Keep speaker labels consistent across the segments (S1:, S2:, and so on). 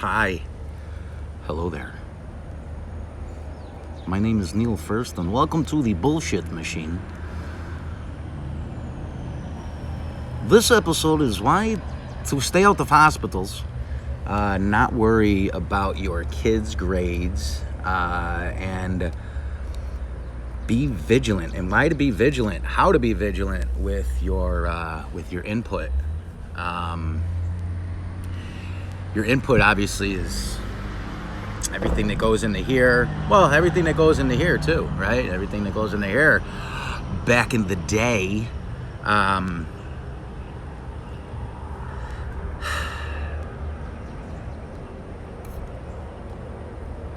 S1: Hi. Hello there. My name is Neil First, and welcome to the Bullshit Machine. This episode is why to stay out of hospitals, not worry about your kids' grades, and be vigilant. And why to be vigilant? How to be vigilant with your input. Your input obviously is everything that goes into here. Well, everything that goes into here too, right? Everything that goes into here. Back in the day,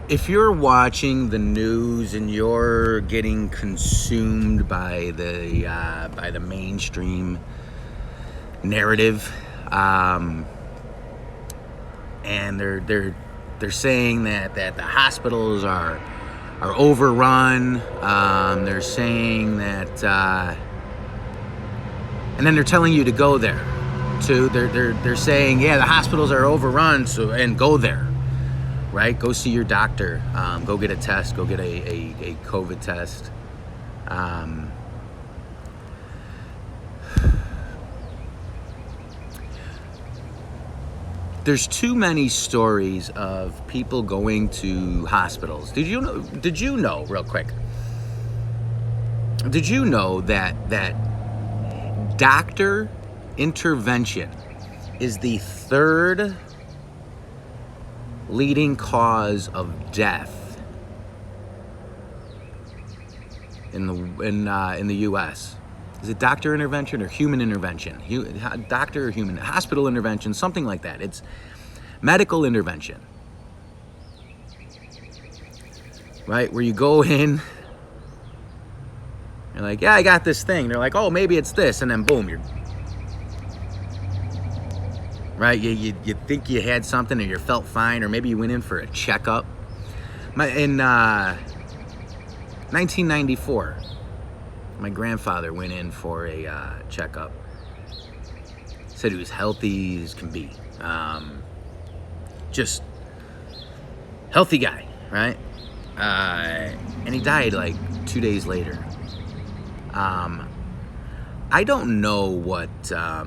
S1: if you're watching the news and you're getting consumed by the mainstream narrative, and they're saying that the hospitals are overrun. They're saying that, and then they're telling you to go there. They're saying, yeah, the hospitals are overrun, so and go there, right? Go see your doctor. Go get a test. Go get a COVID test. There's too many stories of people going to hospitals. Did you know, real quick? Did you know that doctor intervention is the third leading cause of death in the U.S.? Is it doctor intervention or human intervention? Doctor or human? Hospital intervention, something like that. It's medical intervention, right? Where you go in, you're like, yeah, I got this thing. They're like, oh, maybe it's this. And then boom, you're, right? You think you had something or you felt fine, or maybe you went in for a checkup. In 1994, my grandfather went in for a checkup. Said he was healthy as can be. Just healthy guy, right? And he died like 2 days later. I don't know what. I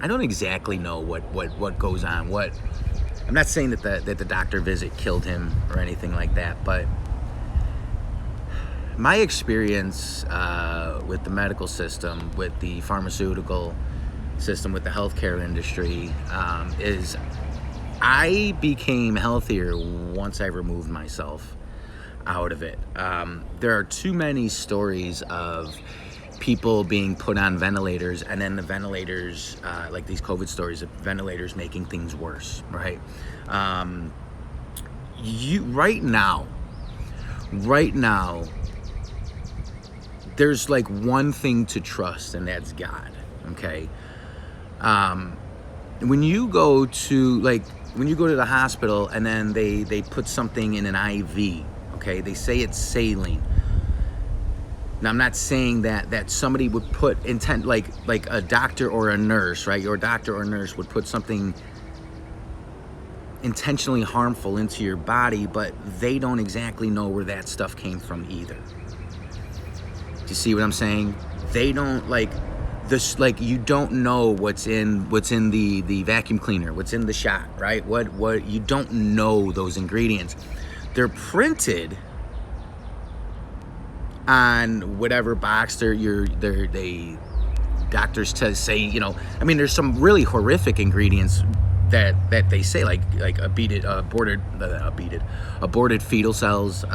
S1: don't exactly know what goes on. I'm not saying that the doctor visit killed him or anything like that, but my experience with the medical system, with the pharmaceutical system, with the healthcare industry, is I became healthier once I removed myself out of it. There are too many stories of people being put on ventilators, and then the ventilators, like these COVID stories of ventilators making things worse, right? Right now, there's like one thing to trust, and that's God, okay? When you go to the hospital and then they put something in an IV, okay? They say it's saline. Now, I'm not saying that somebody would put intent, like a doctor or a nurse, right? Your doctor or nurse would put something intentionally harmful into your body, but they don't exactly know where that stuff came from either. Do you see what I'm saying? They don't you don't know what's in the vacuum cleaner, what's in the shot, right? What you don't know those ingredients. They're printed on whatever box they doctors say, you know. I mean, there's some really horrific ingredients that they say, like aborted fetal cells,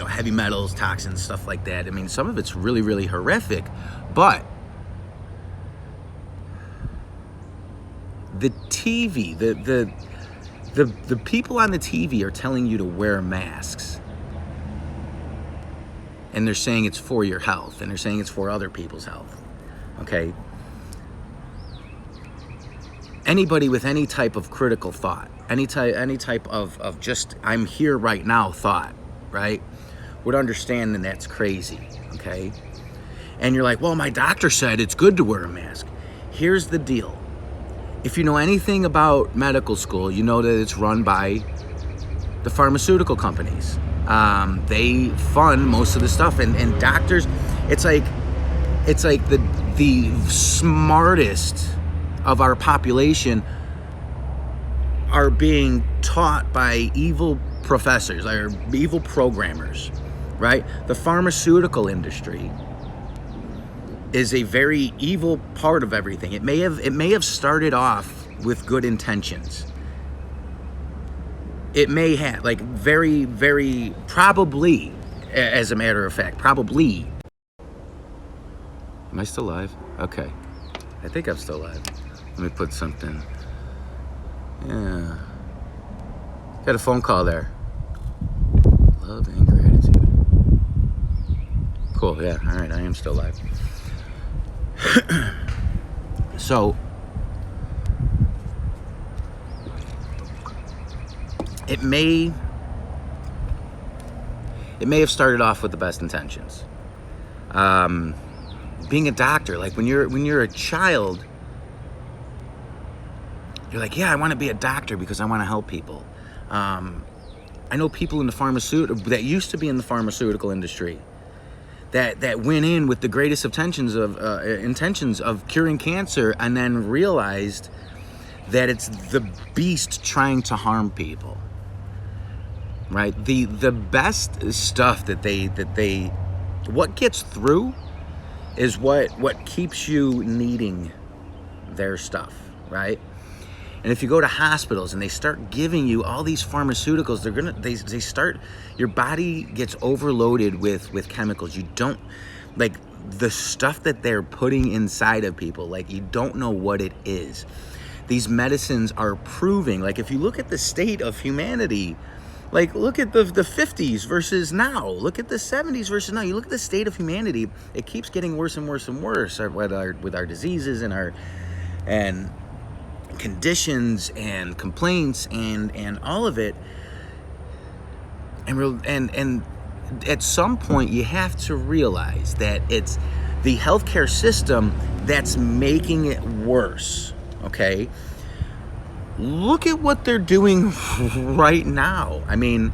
S1: heavy metals, toxins, stuff like that. I mean, some of it's really, really horrific, but the TV, the people on the TV are telling you to wear masks. And they're saying it's for your health, and they're saying it's for other people's health, okay? Anybody with any type of critical thought, any type of just I'm here right now thought, right, would understand that that's crazy, okay? And you're like, well, my doctor said it's good to wear a mask. Here's the deal. if you know anything about medical school, you know that it's run by the pharmaceutical companies. They fund most of the stuff, and doctors, it's like the smartest of our population are being taught by evil professors or evil programmers, right? The pharmaceutical industry is a very evil part of everything. It may have started off with good intentions. It may have, like, very, very probably, as a matter of fact, probably. Am I still live? Okay. I think I'm still live. Let me put something. Yeah. Got a phone call there. Love and gratitude. Cool, yeah. All right, I am still live. So, it may have started off with the best intentions. Being a doctor, like when you're a child, you're like, yeah, I want to be a doctor because I want to help people. I know people in the that used to be in the pharmaceutical industry that went in with the greatest intentions of curing cancer, and then realized that it's the beast trying to harm people. Right? The best stuff that they what gets through is what keeps you needing their stuff, right? And if you go to hospitals and they start giving you all these pharmaceuticals, they start, your body gets overloaded with chemicals. You don't, like, the stuff that they're putting inside of people, like, you don't know what it is. These medicines are proving, like, if you look at the state of humanity, like, look at the 50s versus now. Look at the 70s versus now. You look at the state of humanity, it keeps getting worse and worse and worse with our diseases and conditions and complaints and all of it. And at some point you have to realize that it's the healthcare system that's making it worse, okay? Look at what they're doing right now. I mean,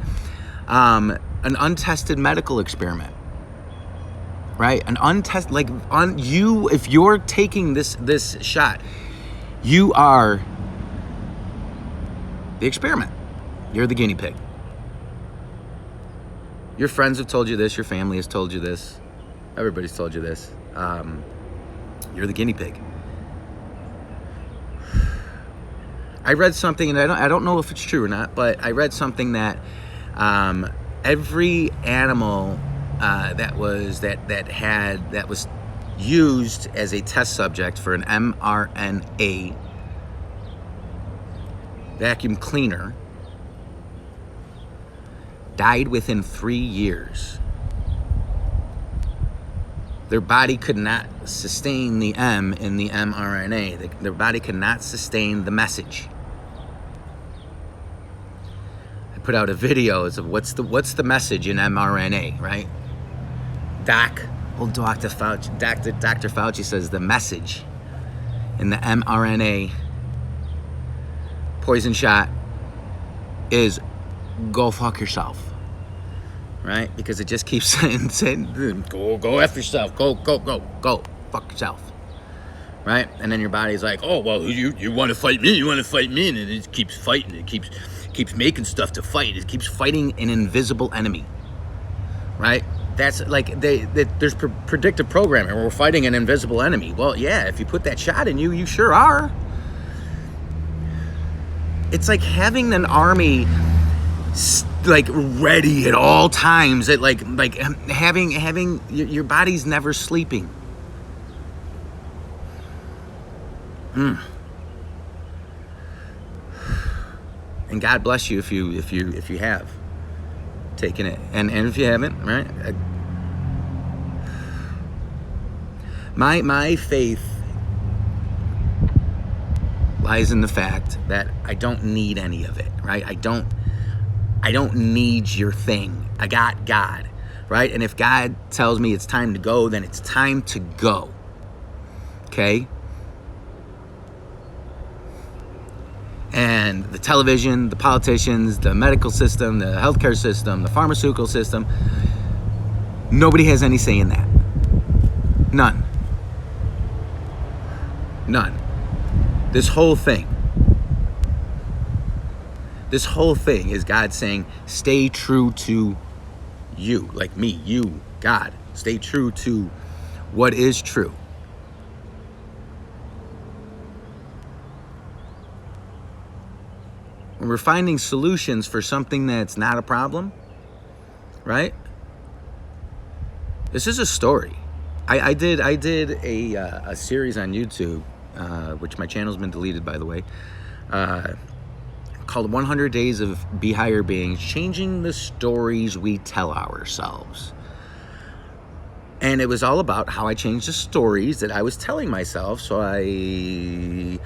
S1: an untested medical experiment, right? An untested, like, if you're taking this shot, you are the experiment. You're the guinea pig. Your friends have told you this. Your family has told you this. Everybody's told you this. You're the guinea pig. I read something, and I don't know if it's true or not, but I read something that every animal that was used as a test subject for an mRNA vacuum cleaner died within 3 years. Their body could not sustain the M in the mRNA. Their body could not sustain the message. I put out a video of what's the message in mRNA, right? Dr. Fauci says the message in the mRNA poison shot is go fuck yourself, right? Because it just keeps saying go F yourself, go fuck yourself, right? And then your body's like, oh, well, you want to fight me, and it keeps fighting, it keeps making stuff to fight, it keeps fighting an invisible enemy, right? That's like there's predictive programming where we're fighting an invisible enemy. Well, yeah, if you put that shot in you, you sure are. It's like having an army like ready at all times. At like having your body's never sleeping. And God bless you if you have taken it, and if you haven't, right? My faith lies in the fact that I don't need any of it, right? I don't need your thing. I got God, right? And if God tells me it's time to go, then it's time to go. Okay? and the television, the politicians, the medical system, the healthcare system, the pharmaceutical system. Nobody has any say in that. None. None. This whole thing is God saying, stay true to you, like me, you, God. Stay true to what is true. When we're finding solutions for something that's not a problem, right? This is a story. I did a series on YouTube, which my channel's been deleted, by the way, called 100 Days of BeHigherBeings, Changing the Stories We Tell Ourselves. And it was all about how I changed the stories that I was telling myself so I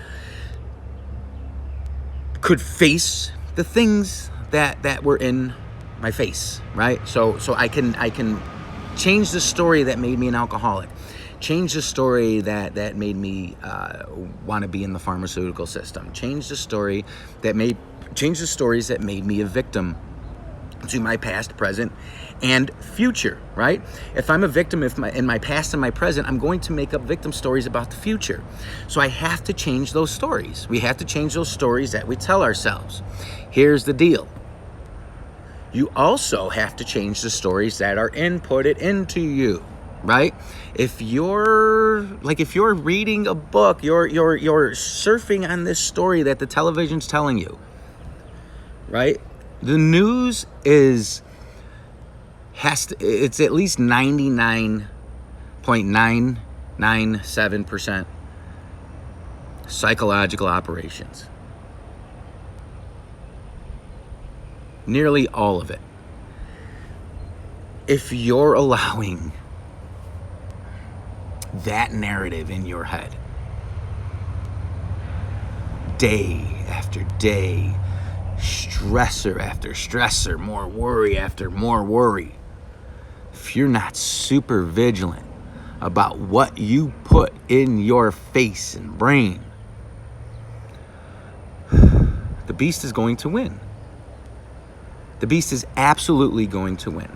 S1: could face the things that were in my face, right? So I can change the story that made me an alcoholic, change the story that made me want to be in the pharmaceutical system, change the stories that made me a victim to my past, present, and future, right? If I'm a victim in my past and my present, I'm going to make up victim stories about the future. So I have to change those stories. We have to change those stories that we tell ourselves. Here's the deal. You also have to change the stories that are inputted into you, right? If you're reading a book, you're surfing on this story that the television's telling you, right? The news it's at least 99.997% psychological operations. Nearly all of it. If you're allowing that narrative in your head, day after day, stressor after stressor, more worry after more worry, if you're not super vigilant about what you put in your face and brain, the beast is going to win. The beast is absolutely going to win.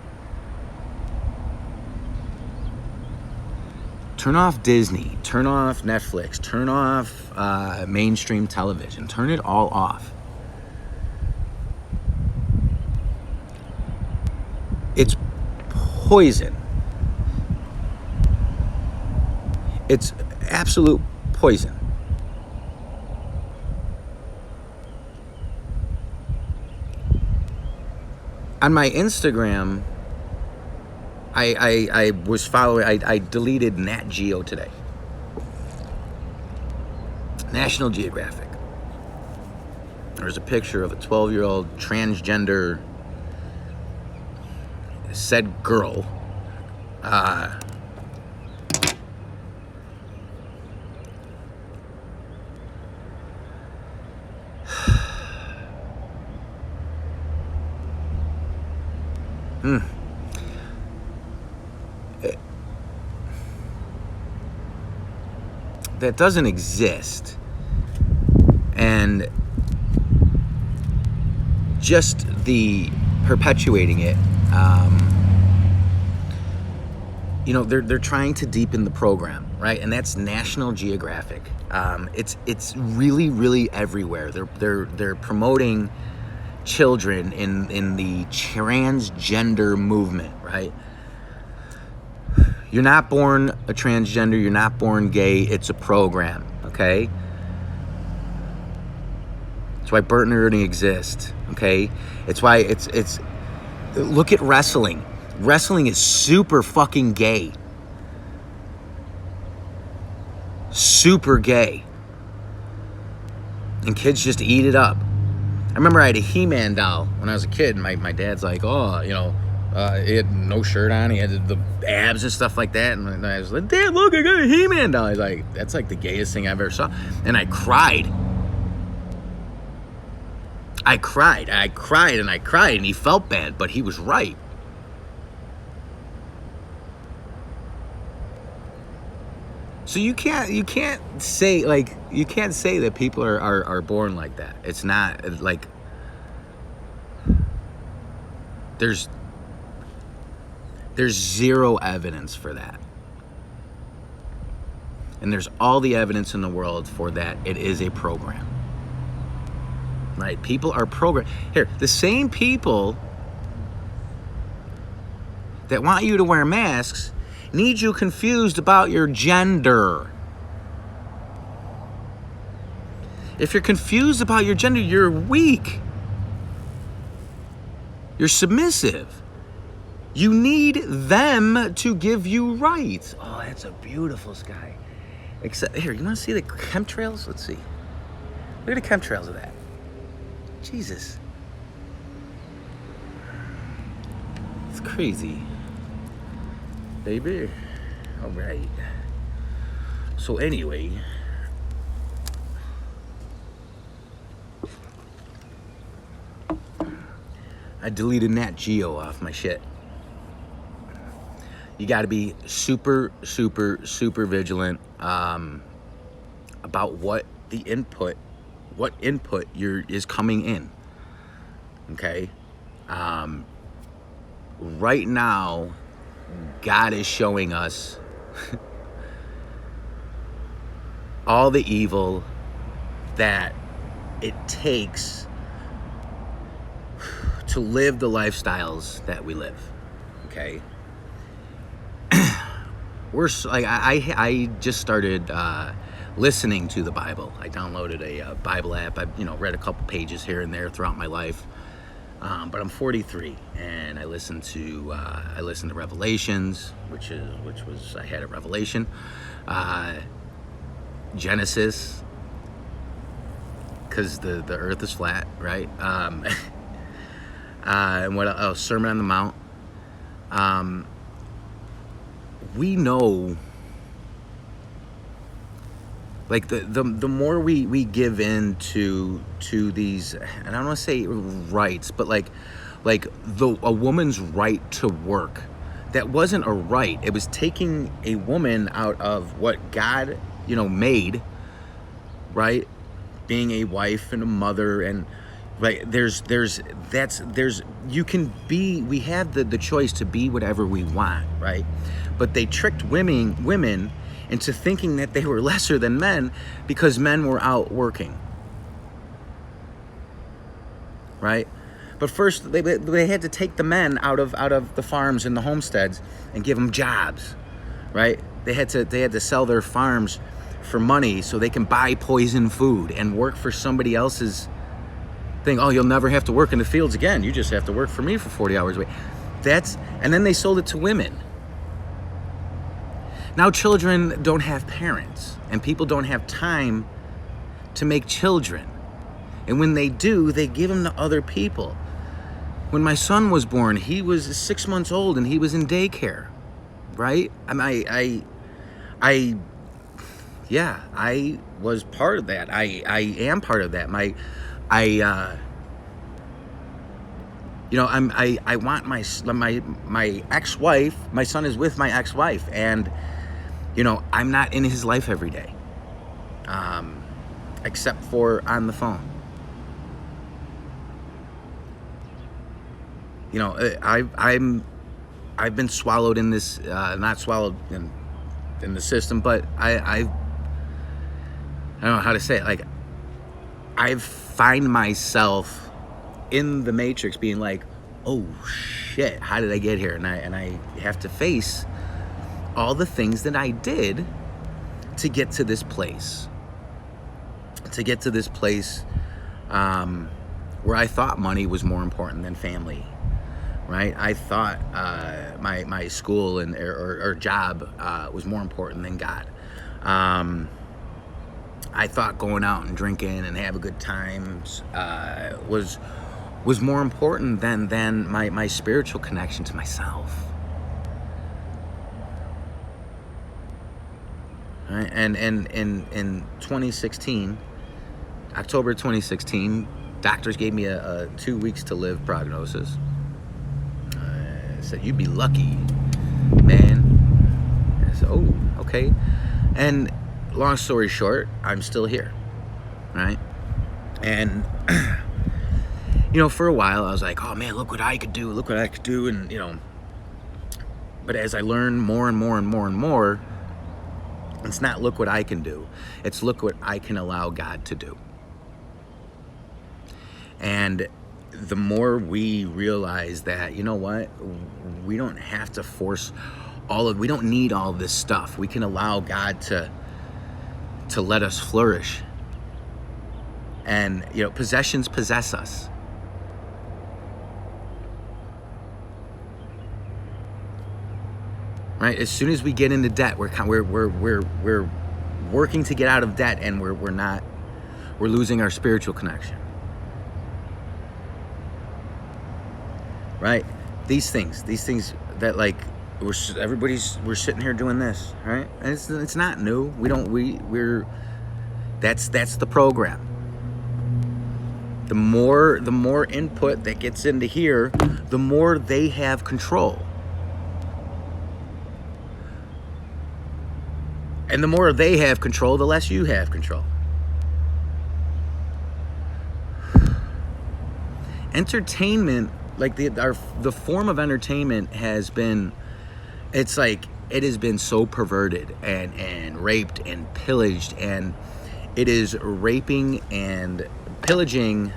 S1: Turn off Disney, turn off Netflix, turn off mainstream television, turn it all off. It's poison. It's absolute poison. On my Instagram, I was following, I deleted Nat Geo today. National Geographic. There's a picture of a 12-year-old transgender said girl that doesn't exist, and just the perpetuating it, they're trying to deepen the program, right? And that's National Geographic. It's really, really everywhere. They're promoting children in the transgender movement, right? You're not born a transgender, you're not born gay, it's a program, okay? That's why Bert and Ernie exist, okay? It's why it's look at wrestling. Wrestling is super fucking gay. Super gay. And kids just eat it up. I remember I had a He-Man doll when I was a kid, and my dad's like, he had no shirt on, he had the abs and stuff like that, and I was like, Dad, look, I got a He-Man doll. He's like, that's like the gayest thing I've ever saw. And I cried. I cried, and he felt bad, but he was right. So you can't say that people are born like that. It's not like there's zero evidence for that. And there's all the evidence in the world for that. It is a program. Right? People are programmed. Here, the same people that want you to wear masks need you confused about your gender. If you're confused about your gender, you're weak. You're submissive. You need them to give you rights. Oh, that's a beautiful sky. Except, here, you want to see the chemtrails? Let's see. Look at the chemtrails of that. Jesus. It's crazy. Baby. All right. So anyway, I deleted Nat Geo off my shit. You got to be super, super, super vigilant about what input is coming in. Okay? Right now, God is showing us all the evil that it takes to live the lifestyles that we live. Okay? I just started listening to the Bible. I downloaded a Bible app. I read a couple pages here and there throughout my life. But I'm 43, and I listened to Revelations, which was I had a revelation, Genesis, because the Earth is flat, right? And what else? Sermon on the Mount. We know, like the more we give in to these, and I don't want to say rights, but like a woman's right to work, that wasn't a right. It was taking a woman out of what God made, right? Being a wife and a mother, and right, we have the choice to be whatever we want, right? But they tricked women into thinking that they were lesser than men because men were out working, right? But first they had to take the men out of the farms and the homesteads and give them jobs, right? They had to sell their farms for money so they can buy poison food and work for somebody else's thing. Oh, you'll never have to work in the fields again. You just have to work for me for 40 hours a week. And then they sold it to women. Now children don't have parents, and people don't have time to make children. And when they do, they give them to other people. When my son was born, he was 6 months old and he was in daycare, right? I was part of that. I am part of that. I want my ex-wife. My son is with my ex-wife, and I'm not in his life every day, except for on the phone. I've been swallowed in this, not swallowed in the system, but I don't know how to say it. Like, I find myself in the matrix being like, oh shit, how did I get here? And I have to face all the things that I did to get to this place. Where I thought money was more important than family, right? I thought my school or job was more important than God. I thought going out and drinking and have a good time was more important than my spiritual connection to myself. Right? And in 2016, October 2016, doctors gave me a 2 weeks to live prognosis. Said, you'd be lucky, man. I said, oh, okay. And long story short, I'm still here, right? And for a while I was like, oh man, look what I could do, and but as I learn more and more and more and more, it's not look what I can do, it's look what I can allow God to do. And the more we realize that, we don't have to force we don't need all this stuff. We can allow God to let us flourish. And, possessions possess us. Right? As soon as we get into debt, we're working to get out of debt, and we're losing our spiritual connection. Right? These things that we're sitting here doing this, right? And it's not new. That's the program. The more input that gets into here, the more they have control. And the more they have control, the less you have control. Entertainment, the form of entertainment has been so perverted and raped and pillaged, and it is raping and pillaging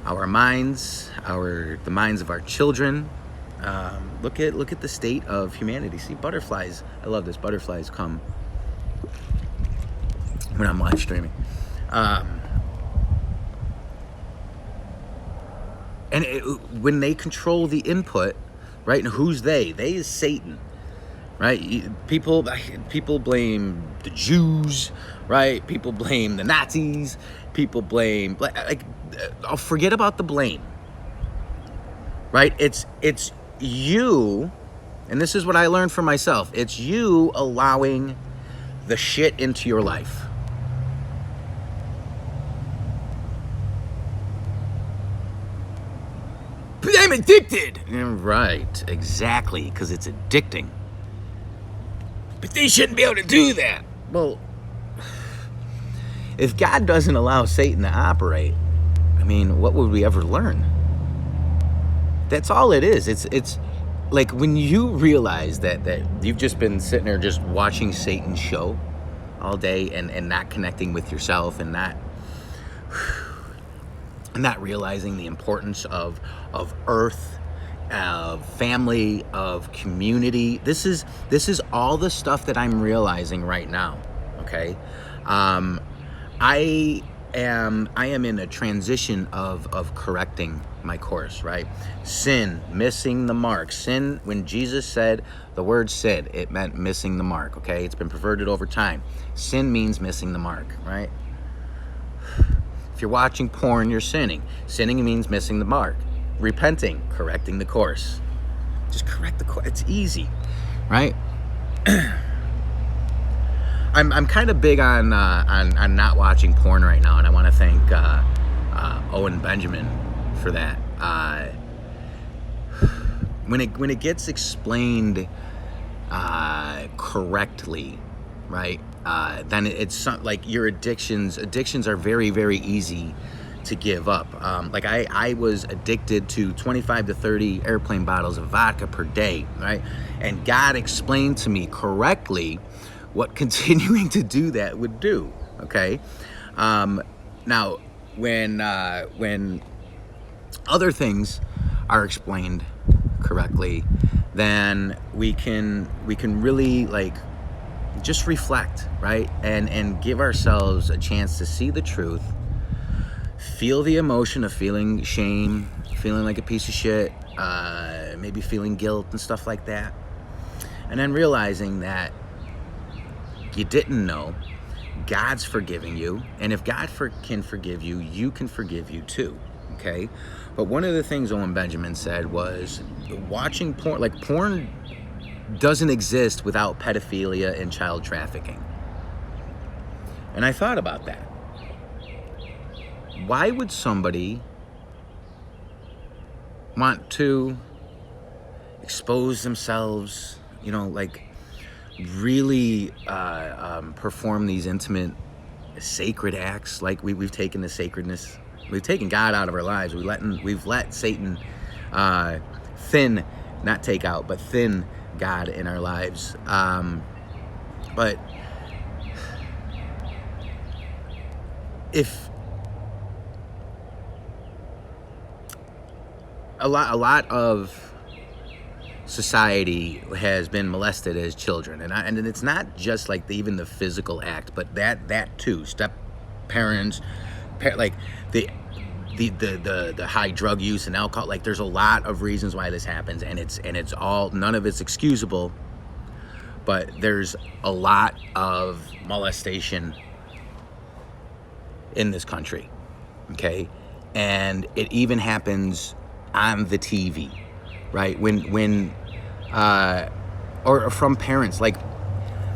S1: our minds, the minds of our children. Look at the state of humanity. See, butterflies. I love this. Butterflies come when I'm live streaming. And when they control the input, right? And who's they? They is Satan, right? People blame the Jews, right? People blame the Nazis. People blame, I'll forget about the blame, right? It's you, and this is what I learned for myself. It's you allowing the shit into your life. But I'm addicted. Right, exactly, because it's addicting. But they shouldn't be able to do that. Well, if God doesn't allow Satan to operate, what would we ever learn? That's all it is. It's like when you realize that you've just been sitting there just watching Satan's show all day and not connecting with yourself and not realizing the importance of earth, of family, of community. This is all the stuff that I'm realizing right now. Okay, I am in a transition of correcting my course, right? Sin, missing the mark. Sin, when Jesus said the word sin, it meant missing the mark, okay? It's been perverted over time. Sin means missing the mark, right? If you're watching porn, you're sinning. Sinning means missing the mark. Repenting, correcting the course. Just correct the course. It's easy, right? I'm kind of big on not watching porn right now, and I want to thank Owen Benjamin for that. When it gets explained correctly, right? Then it's like your addictions are very, very easy to give up. I was addicted to 25 to 30 airplane bottles of vodka per day, right? And God explained to me correctly what continuing to do that would do, okay? Now, when other things are explained correctly, then we can really just reflect, right? And give ourselves a chance to see the truth, feel the emotion of feeling shame, feeling like a piece of shit, maybe feeling guilt and stuff like that. And then realizing that you didn't know, God's forgiving you, and if God can forgive you, you can forgive you too, okay? But one of the things Owen Benjamin said was watching porn, porn doesn't exist without pedophilia and child trafficking. And I thought about that. Why would somebody want to expose themselves, really perform these intimate, sacred acts. Like we've taken the sacredness, we've taken God out of our lives. We've let Satan thin, not take out, but thin God in our lives. But if a lot of society has been molested as children, and it's not just like even the physical act, but that too. Step parents, like the high drug use and alcohol. Like there's a lot of reasons why this happens, and it's all, none of it's excusable, but there's a lot of molestation in this country, okay? And it even happens on the TV, right? When or from parents. Like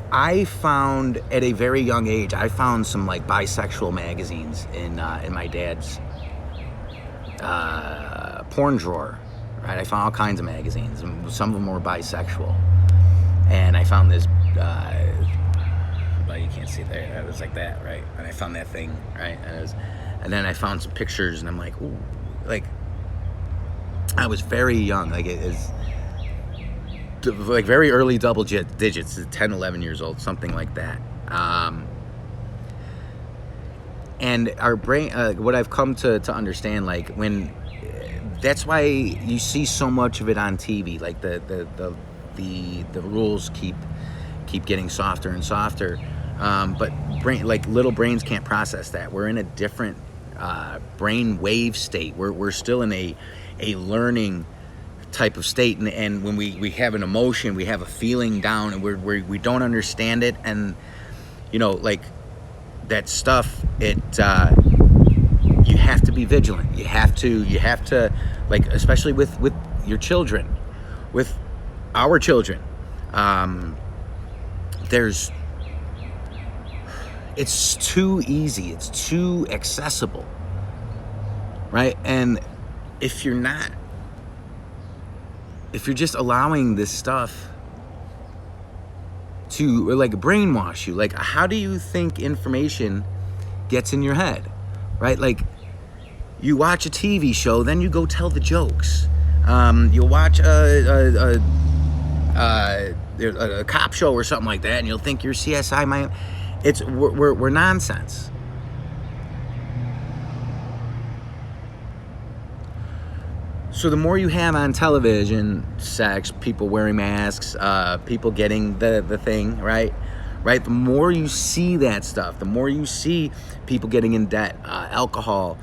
S1: I found at a very young age, I found some like bisexual magazines in my dad's porn drawer, right? I found all kinds of magazines, and some of them were bisexual. And I found this, well, you can't see there, it was like that, right? And I found that thing, right? And then I found some pictures, and I'm like, ooh, like, I was very young, like it is, like very early double digits, 10, 11 years old, something like that. And our brain, what I've come to understand, like when, that's why you see so much of it on TV, like the rules keep getting softer and softer, but little brains can't process that. We're in a different brain wave state. We're still in a learning type of state, and when we have an emotion, we have a feeling down, and we don't understand it, and like that stuff, it you have to be vigilant. You have to like, especially with your children, with our children, it's too easy, it's too accessible, right? And if you're just allowing this stuff to like brainwash you, like how do you think information gets in your head, right? Like you watch a TV show, then you go tell the jokes. You'll watch a cop show or something like that, and you'll think you're CSI. We're nonsense. So the more you have on television, sex, people wearing masks, people getting the thing, right? The more you see that stuff, the more you see people getting in debt, alcohol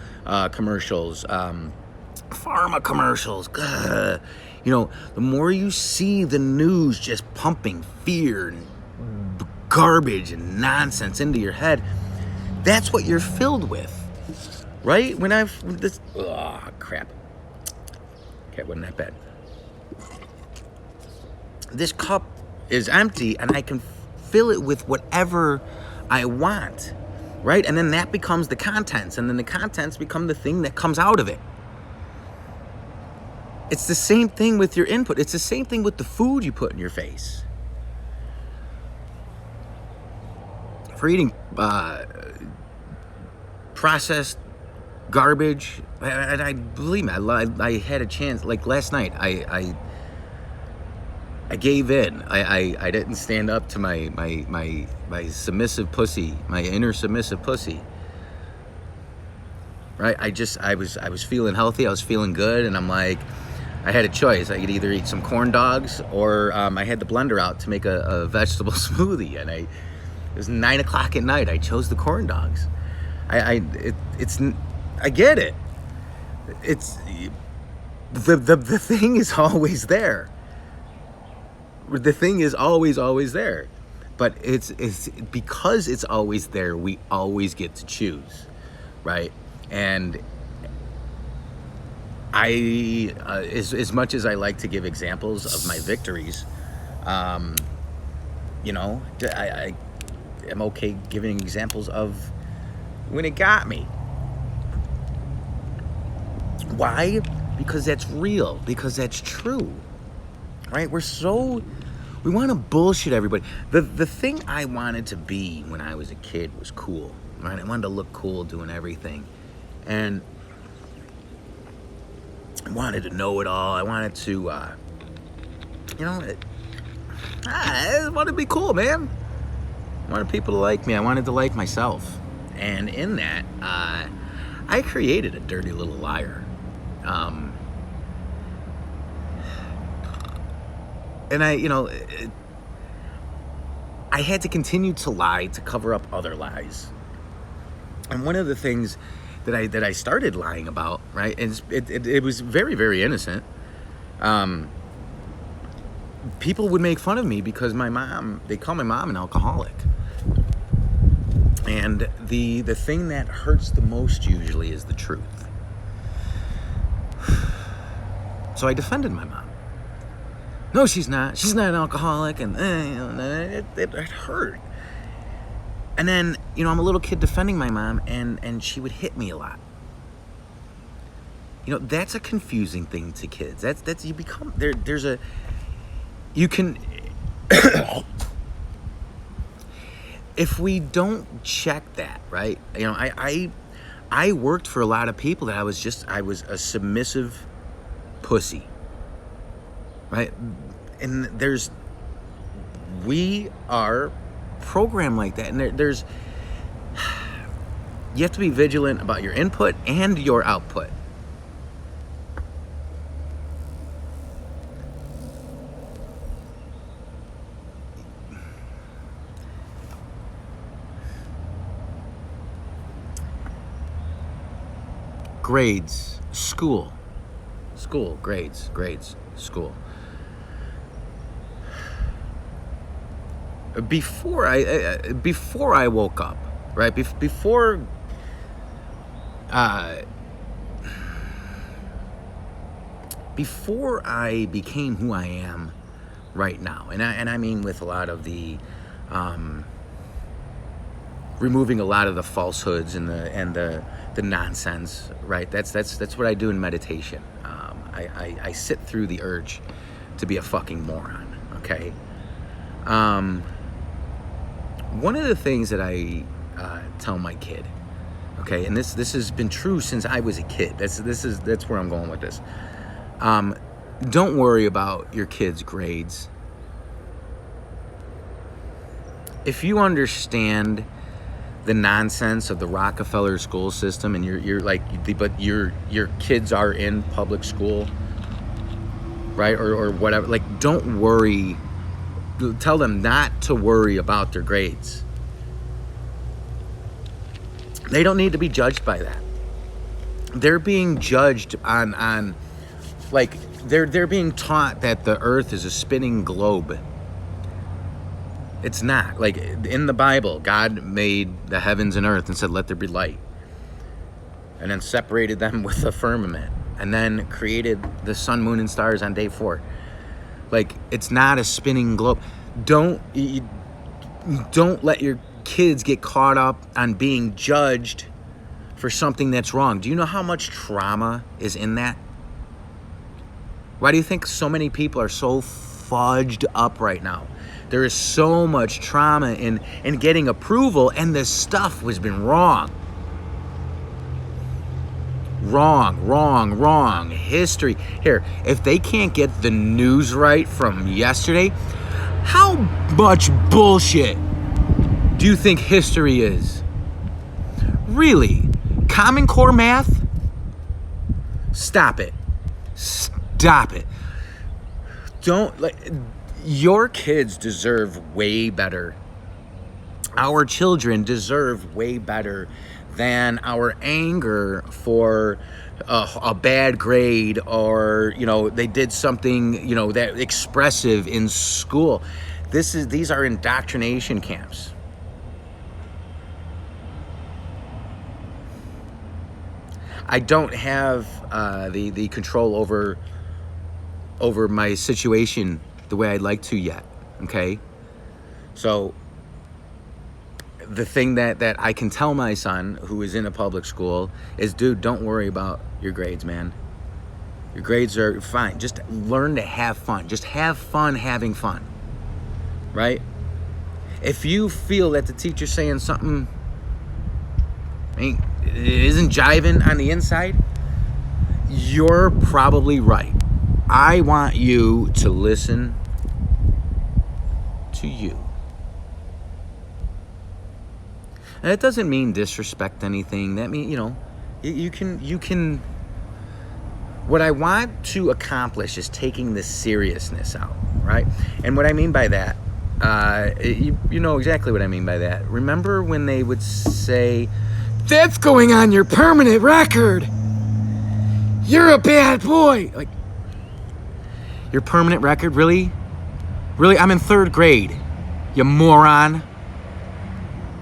S1: commercials, pharma commercials, the more you see the news just pumping fear and garbage and nonsense into your head, that's what you're filled with, right? Oh, crap. Okay, it wasn't that bad. This cup is empty, and I can fill it with whatever I want, right? And then that becomes the contents, and then the contents become the thing that comes out of it. It's the same thing with your input. It's the same thing with the food you put in your face. For eating processed garbage, and I believe me, I had a chance. Like last night, I gave in. I didn't stand up to my submissive pussy, my inner submissive pussy. Right? I was feeling healthy. I was feeling good, and I'm like, I had a choice. I could either eat some corn dogs, or I had the blender out to make a vegetable smoothie, and it was 9 o'clock at night. I chose the corn dogs. I get it. It's the thing is always there. The thing is always there. But it's because it's always there, we always get to choose, right? And as much as I like to give examples of my victories, I am okay giving examples of when it got me. Why? Because that's real. Because that's true. Right? We're so We want to bullshit everybody. The thing I wanted to be when I was a kid was cool, right? I wanted to look cool doing everything. And I wanted to know it all. I wanted to, I wanted to be cool, man. I wanted people to like me. I wanted to like myself. And in that, I created a dirty little liar. And I had to continue to lie to cover up other lies. And one of the things that I started lying about, right, and it was very, very innocent. People would make fun of me because they call my mom an alcoholic. And the thing that hurts the most usually is the truth. So I defended my mom. No, she's not. She's not an alcoholic, and it hurt. And then, I'm a little kid defending my mom, and she would hit me a lot. That's a confusing thing to kids. That's you become there's a you can if we don't check that, right? I worked for a lot of people that I was a submissive pussy. Right? And we are programmed like that. And you have to be vigilant about your input and your output. Grades, school, grades, school. Before I woke up, right? Before I became who I am right now, and I mean with a lot of the removing a lot of the falsehoods and the nonsense, right? That's what I do in meditation. I sit through the urge to be a fucking moron. Okay. One of the things that I tell my kid, okay, and this has been true since I was a kid. That's where I'm going with this. Don't worry about your kids' grades. If you understand the nonsense of the Rockefeller school system, and but your kids are in public school, right, or whatever, like, don't worry. Tell them not to worry about their grades. They don't need to be judged by that. They're being judged on like they're being taught that the earth is a spinning globe. It's not. Like, in the Bible, God made the heavens and earth and said, "Let there be light." And then separated them with a firmament, and then created the sun, moon, and stars on day 4. Like, it's not a spinning globe. Don't let your kids get caught up on being judged for something that's wrong. Do you know how much trauma is in that? Why do you think so many people are so fudged up right now? There is so much trauma in getting approval, and this stuff has been wrong. Wrong. History. Here, if they can't get the news right from yesterday, how much bullshit do you think history is? Really? Common Core math? Stop it. Your kids deserve way better. Our children deserve way better than our anger for a bad grade, or they did something that expressive in school. These are indoctrination camps. I don't have the control over my situation the way I'd like to yet. Okay, so the thing that I can tell my son, who is in a public school, is, dude, don't worry about your grades, man. Your grades are fine. Just learn to have fun. Just have fun having fun. right? If you feel that the teacher's saying something isn't jiving on the inside, you're probably right. I want you to listen to you. And it doesn't mean disrespect anything. That means, you can. What I want to accomplish is taking the seriousness out, right? And what I mean by that, you know exactly what I mean by that. Remember when they would say, "That's going on your permanent record. You're a bad boy." Like, your permanent record? Really? Really? I'm in 3rd grade, you moron.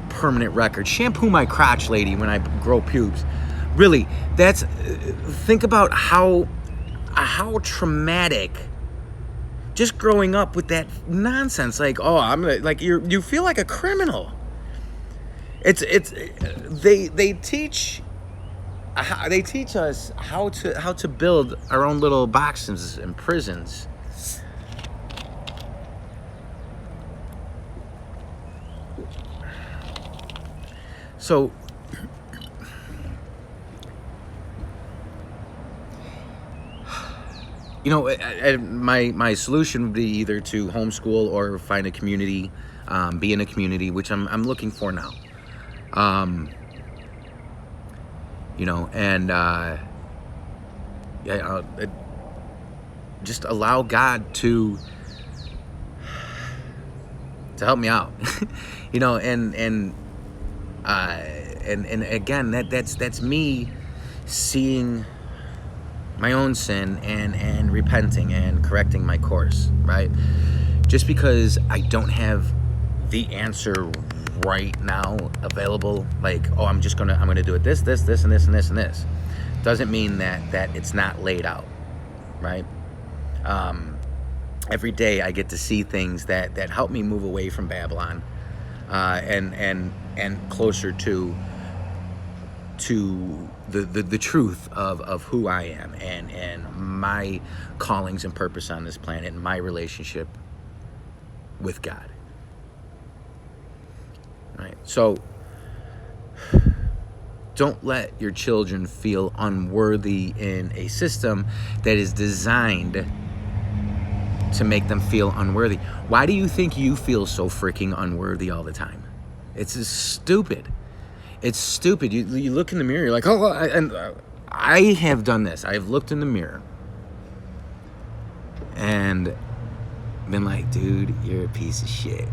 S1: Permanent record. Shampoo my crotch, lady, when I grow pubes. Really, think about how traumatic just growing up with that nonsense. Like, oh, you feel like a criminal. They teach us how to build our own little boxes and prisons. So, my solution would be either to homeschool or find a community, be in a community, which I'm looking for now. Just allow God to help me out, and again, that's me seeing my own sin and repenting and correcting my course, right? Just because I don't have the answer right now available, like, oh, I'm gonna do it this, and this, and this, doesn't mean that it's not laid out, right? Every day I get to see things that help me move away from Babylon, and closer to the truth of who I am and my callings and purpose on this planet and my relationship with God. All right. So don't let your children feel unworthy in a system that is designed to make them feel unworthy. Why do you think you feel so freaking unworthy all the time? It's just stupid. It's stupid. You look in the mirror, you're like, oh, I have done this. I've looked in the mirror and been like, dude, you're a piece of shit.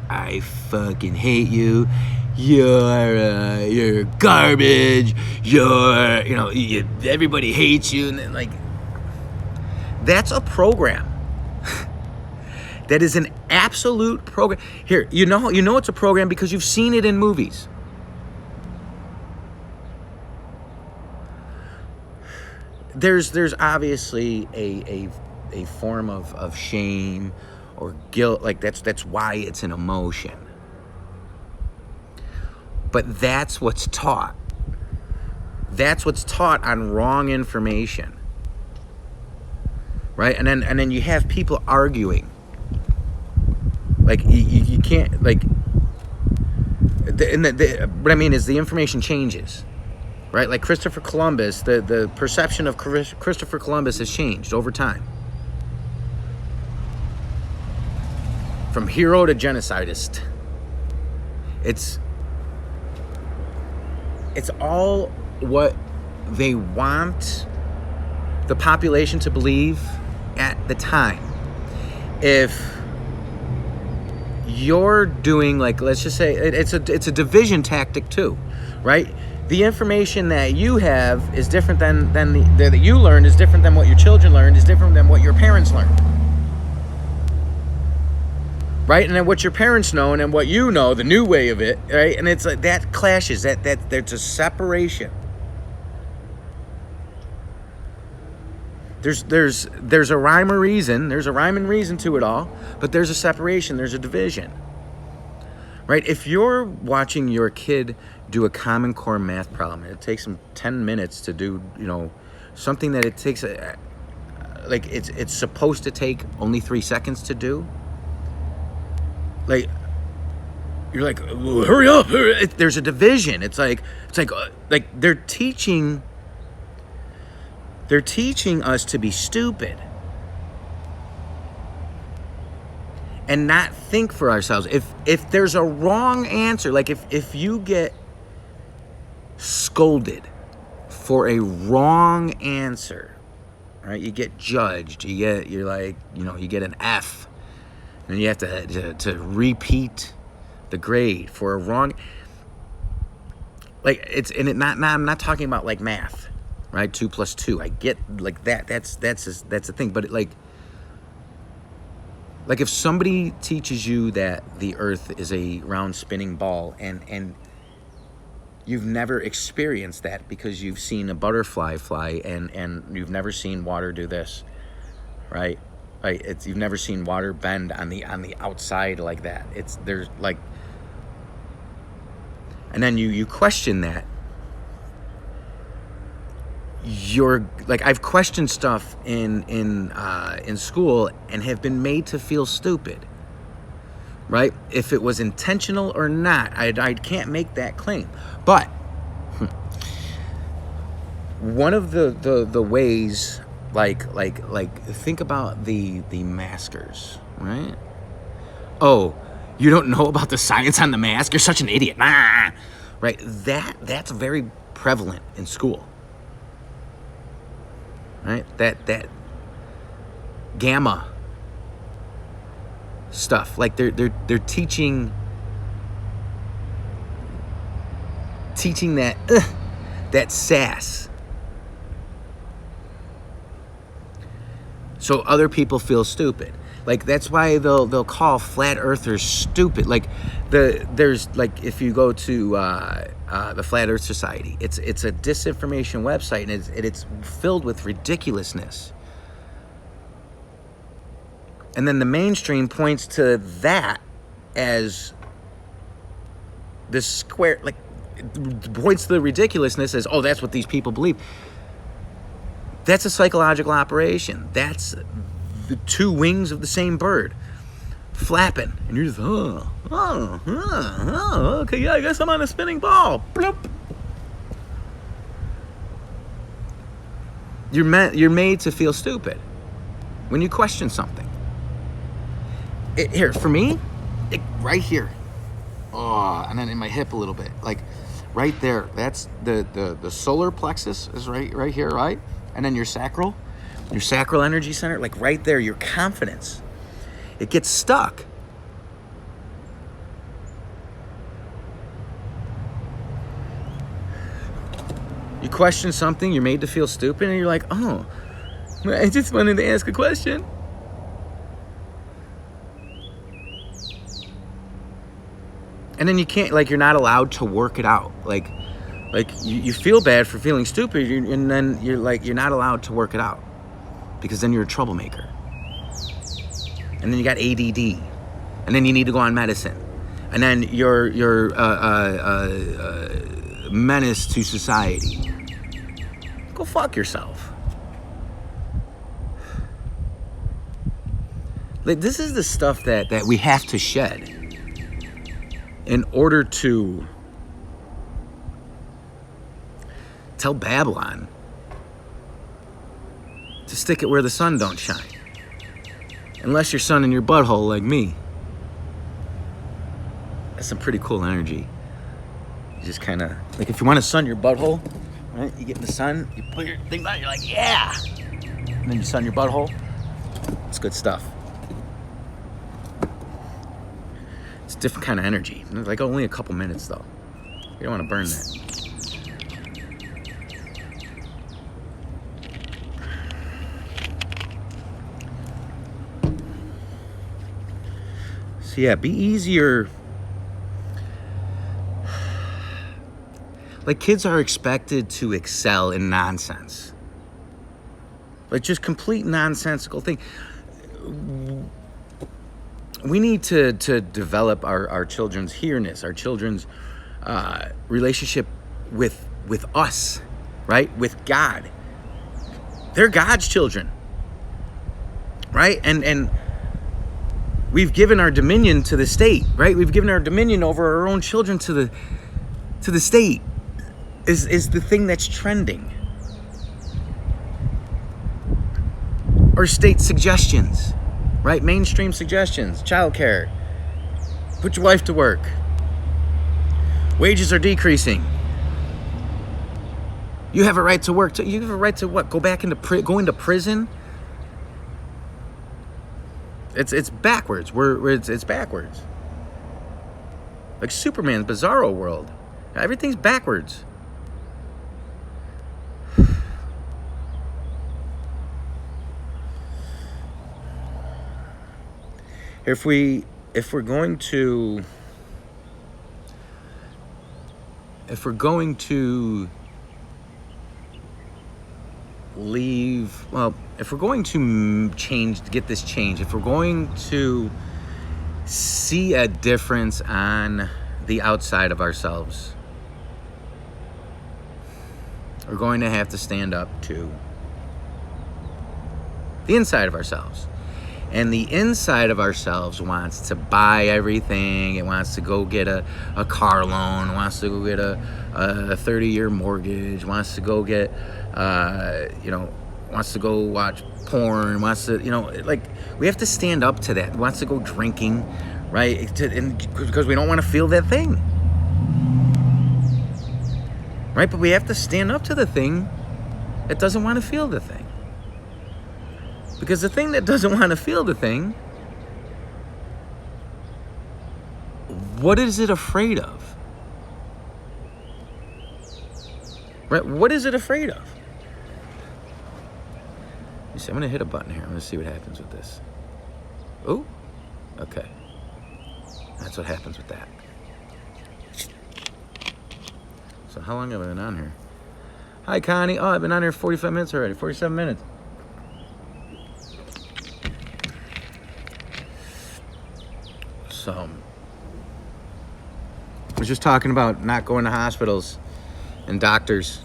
S1: I fucking hate you. You're garbage. Everybody hates you. And then, like, that's a program. That is an absolute program. Here, you know it's a program because you've seen it in movies. There's obviously a form of shame or guilt, like that's why it's an emotion. But that's what's taught. That's what's taught on wrong information. Right? And then you have people arguing. Like you can't, like, what I mean is the information changes. Right? Like Christopher Columbus, the perception of Christopher Columbus has changed over time. From hero to genocidist. It's all what they want the population to believe at the time. If you're doing, like, let's just say it's a division tactic too, right? The information that you have is different than that you learned is different than what your children learned, is different than what your parents learned. Right? And then what your parents know and then what you know, the new way of it, right? And it's like that clashes, that there's a separation. There's a rhyme or reason, there's a rhyme and reason to it all, but there's a separation, there's a division. Right? If you're watching your kid do a Common Core math problem, and it takes them 10 minutes to do, something that it takes, it's supposed to take only 3 seconds to do, Like, you're like, hurry up. There's a division. It's like they're teaching us to be stupid and not think for ourselves. If there's a wrong answer, like if you get scolded for a wrong answer, right? You get judged. You get an F, and you have to repeat the grade for a wrong. Like I'm not talking about like math, right? 2 + 2. I get like that. That's the thing. But like if somebody teaches you that the Earth is a round spinning ball, and you've never experienced that because you've seen a butterfly fly, and you've never seen water do this, right? Like you've never seen water bend on the outside like that. There's like, and then you question that. You're like, I've questioned stuff in school and have been made to feel stupid, right? If it was intentional or not, I can't make that claim. But one of the ways, like think about the maskers, right? Oh, you don't know about the science on the mask? You're such an idiot. Nah. Right? That's very prevalent in school. Right? That gamma stuff. Like they're teaching that sass. So other people feel stupid. Like that's why they'll call flat earthers stupid. Like there's like, if you go to the Flat Earth Society, it's a disinformation website, and it's filled with ridiculousness. And then the mainstream points to that as this square, like points to the ridiculousness as, oh, that's what these people believe. That's a psychological operation. That's the two wings of the same bird flapping, and you're just okay, yeah, I guess I'm on a spinning ball. Bloop. You're made to feel stupid when you question something. Here for me, right here, and then in my hip a little bit, like right there. That's the solar plexus is right here, right, and then your sacral energy center, like right there, your confidence. It gets stuck. You question something, you're made to feel stupid, and you're like, oh, I just wanted to ask a question. And then you can't, like, you're not allowed to work it out. Like you feel bad for feeling stupid, and then you're like, you're not allowed to work it out because then you're a troublemaker. And then you got ADD, and then you need to go on medicine, and then you're menace to society. Go fuck yourself. Like, this is the stuff that we have to shed in order to tell Babylon to stick it where the sun don't shine. Unless you're sun in your butthole like me. That's some pretty cool energy. You just kind of, like, if you want to sun your butthole, right? You get in the sun, you put your thing on, you're like, yeah! And then you sun your butthole. It's good stuff. It's a different kind of energy. Like, only a couple minutes, though. You don't want to burn that. So yeah, be easier. Like, kids are expected to excel in nonsense. Like, just complete nonsensical thing. We need to develop our children's here-ness, our children's relationship with us, right? With God. They're God's children, right? And we've given our dominion to the state, right? We've given our dominion over our own children to the state. Is the thing that's trending. Or state suggestions, right? Mainstream suggestions, childcare. Put your wife to work. Wages are decreasing. You have a right to work. You have a right to what? Go back into go into prison. It's backwards. It's backwards. Like Superman's Bizarro world. Everything's backwards. If we're going to leave, well, if we're going to get this change, if we're going to see a difference on the outside of ourselves, we're going to have to stand up to the inside of ourselves. And the inside of ourselves wants to buy everything. It wants to go get a car loan, wants to go get a 30-year mortgage, wants to go get, wants to go watch porn, wants to, like, we have to stand up to that. Wants to go drinking, right? Because we don't want to feel that thing. Right? But we have to stand up to the thing that doesn't want to feel the thing. Because the thing that doesn't want to feel the thing, what is it afraid of? Right? What is it afraid of? You see, I'm going to hit a button here. I'm going to see what happens with this. Oh, okay. That's what happens with that. So how long have I been on here? Hi, Connie. Oh, I've been on here 45 minutes already. 47 minutes. So, I was just talking about not going to hospitals and doctors.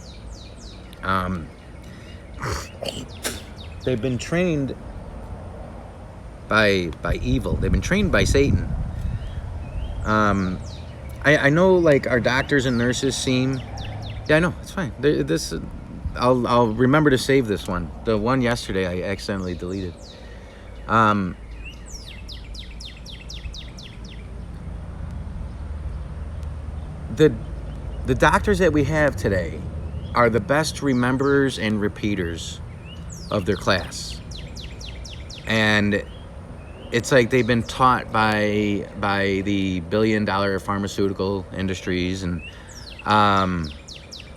S1: They've been trained by evil. They've been trained by Satan. I know, like, our doctors and nurses seem. Yeah, I know, it's fine. I'll remember to save this one. The one yesterday I accidentally deleted. The doctors that we have today are the best rememberers and repeaters of their class. And it's like they've been taught by the billion-dollar pharmaceutical industries, and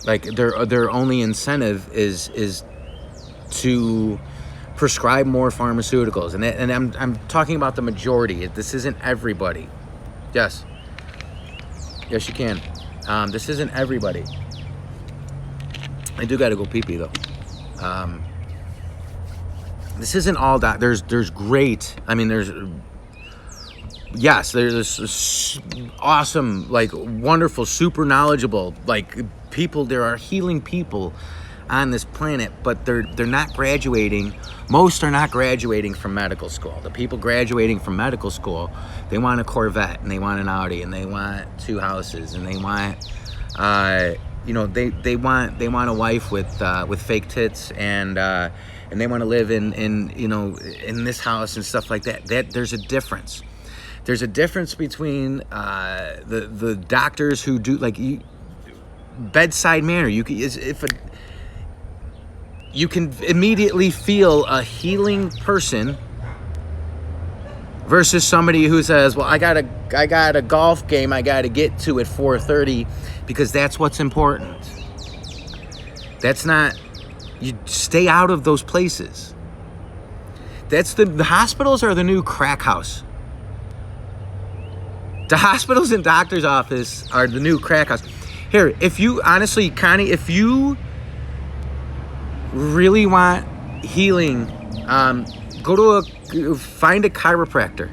S1: like their only incentive is to prescribe more pharmaceuticals. And I'm talking about the majority. This isn't everybody. Yes, you can. This isn't everybody. I do got to go pee-pee though. This isn't all that. There's great. I mean, there's this awesome, like, wonderful, super knowledgeable, like, people. There are healing people on this planet, but they're not graduating. Most are not graduating from medical school. The people graduating from medical school, they want a Corvette, and they want an Audi, and they want 2 houses, and they want, they want a wife with fake tits, and they want to live in this house and stuff like that. There's a difference. There's a difference between the doctors who do, like, bedside manner. You can immediately feel a healing person versus somebody who says, well, I got a golf game I got to get to at 4:30 because that's what's important. That's not. You stay out of those places. That's the hospitals are the new crack house. The hospitals and doctor's office are the new crack house. Here, if you honestly, Connie, if you really want healing, find a chiropractor.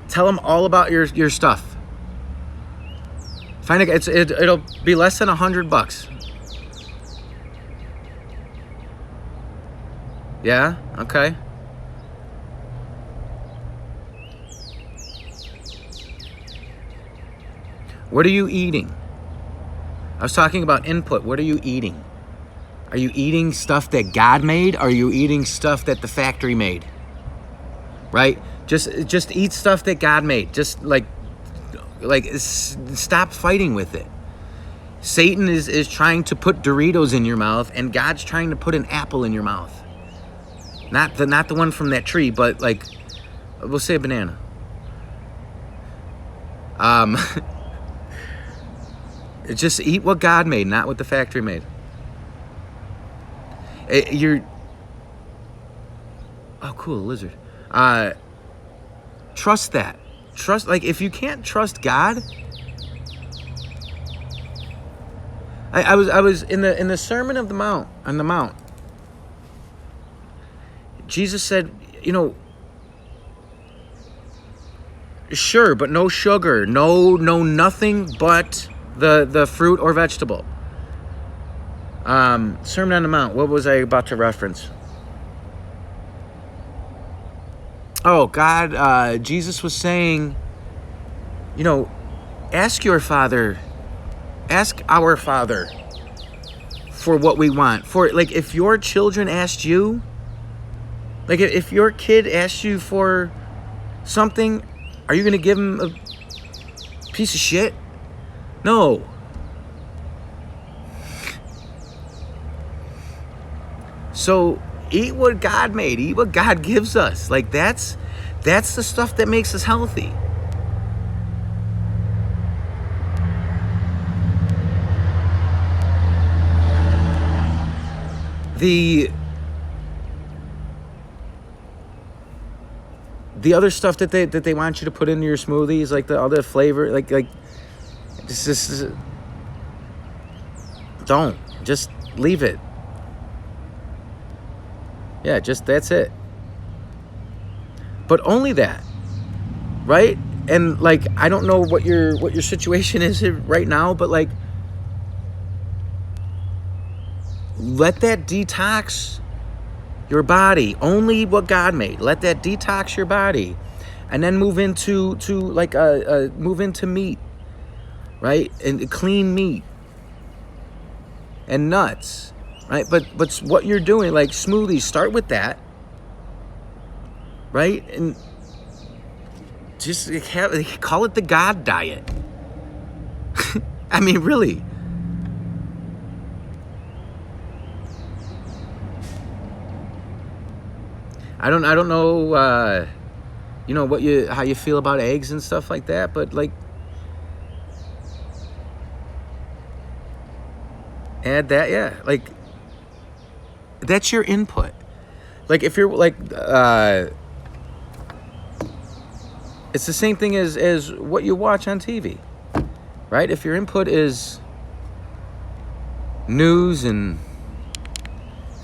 S1: Tell them all about your stuff. It'll be less than $100. Yeah, okay. What are you eating? I was talking about input. What are you eating? Are you eating stuff that God made? Or are you eating stuff that the factory made? Right? Just eat stuff that God made. Just like stop fighting with it. Satan is trying to put Doritos in your mouth, and God's trying to put an apple in your mouth. Not the one from that tree, but like, we'll say a banana. Just eat what God made, not what the factory made. Oh, cool, lizard. Trust that. Trust, like, if you can't trust God. I was in the Sermon of the Mount, on the Mount. Jesus said, sure, but no sugar, no nothing but the fruit or vegetable. Sermon on the Mount. What was I about to reference? Oh, God, Jesus was saying, ask our Father for what we want. For, like, if your children asked you, like, if your kid asked you for something, are you going to give them a piece of shit? No. So eat what God made. Eat what God gives us. Like, that's the stuff that makes us healthy. The other stuff that they want you to put into your smoothies, like the other flavor, like just don't. Just leave it. Yeah, just that's it. But only that, right? And like, I don't know what your situation is right now, but like, let that detox your body. Only what God made. Let that detox your body, and then move into meat, right? And clean meat and nuts, right? But what you're doing, like smoothies, start with that, right? And just call it the God diet. I mean, really. I don't know, how you feel about eggs and stuff like that, but like, add that, yeah, like, that's your input. Like, if you're like, it's the same thing as what you watch on TV, right? If your input is news and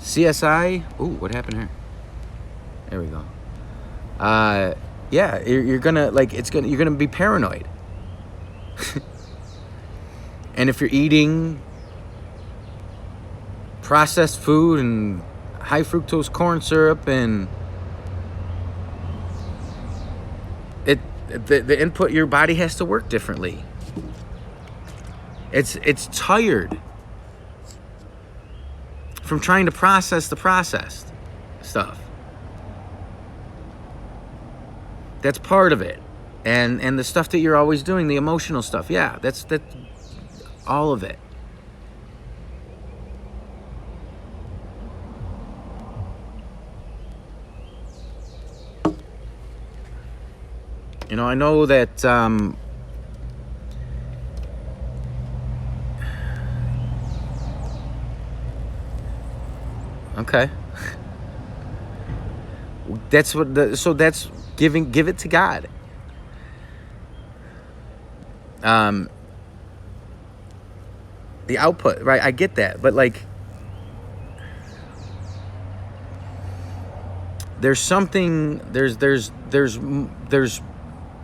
S1: CSI, ooh, what happened here? There we go. Yeah, you're gonna you're gonna be paranoid. And if you're eating processed food and high fructose corn syrup, and the input, your body has to work differently. It's tired from trying to process the processed stuff. That's part of it. And the stuff that you're always doing, the emotional stuff, yeah, that's all of it. I know that okay. That's that's give it to God. The output, right? I get that, but like, there's something. There's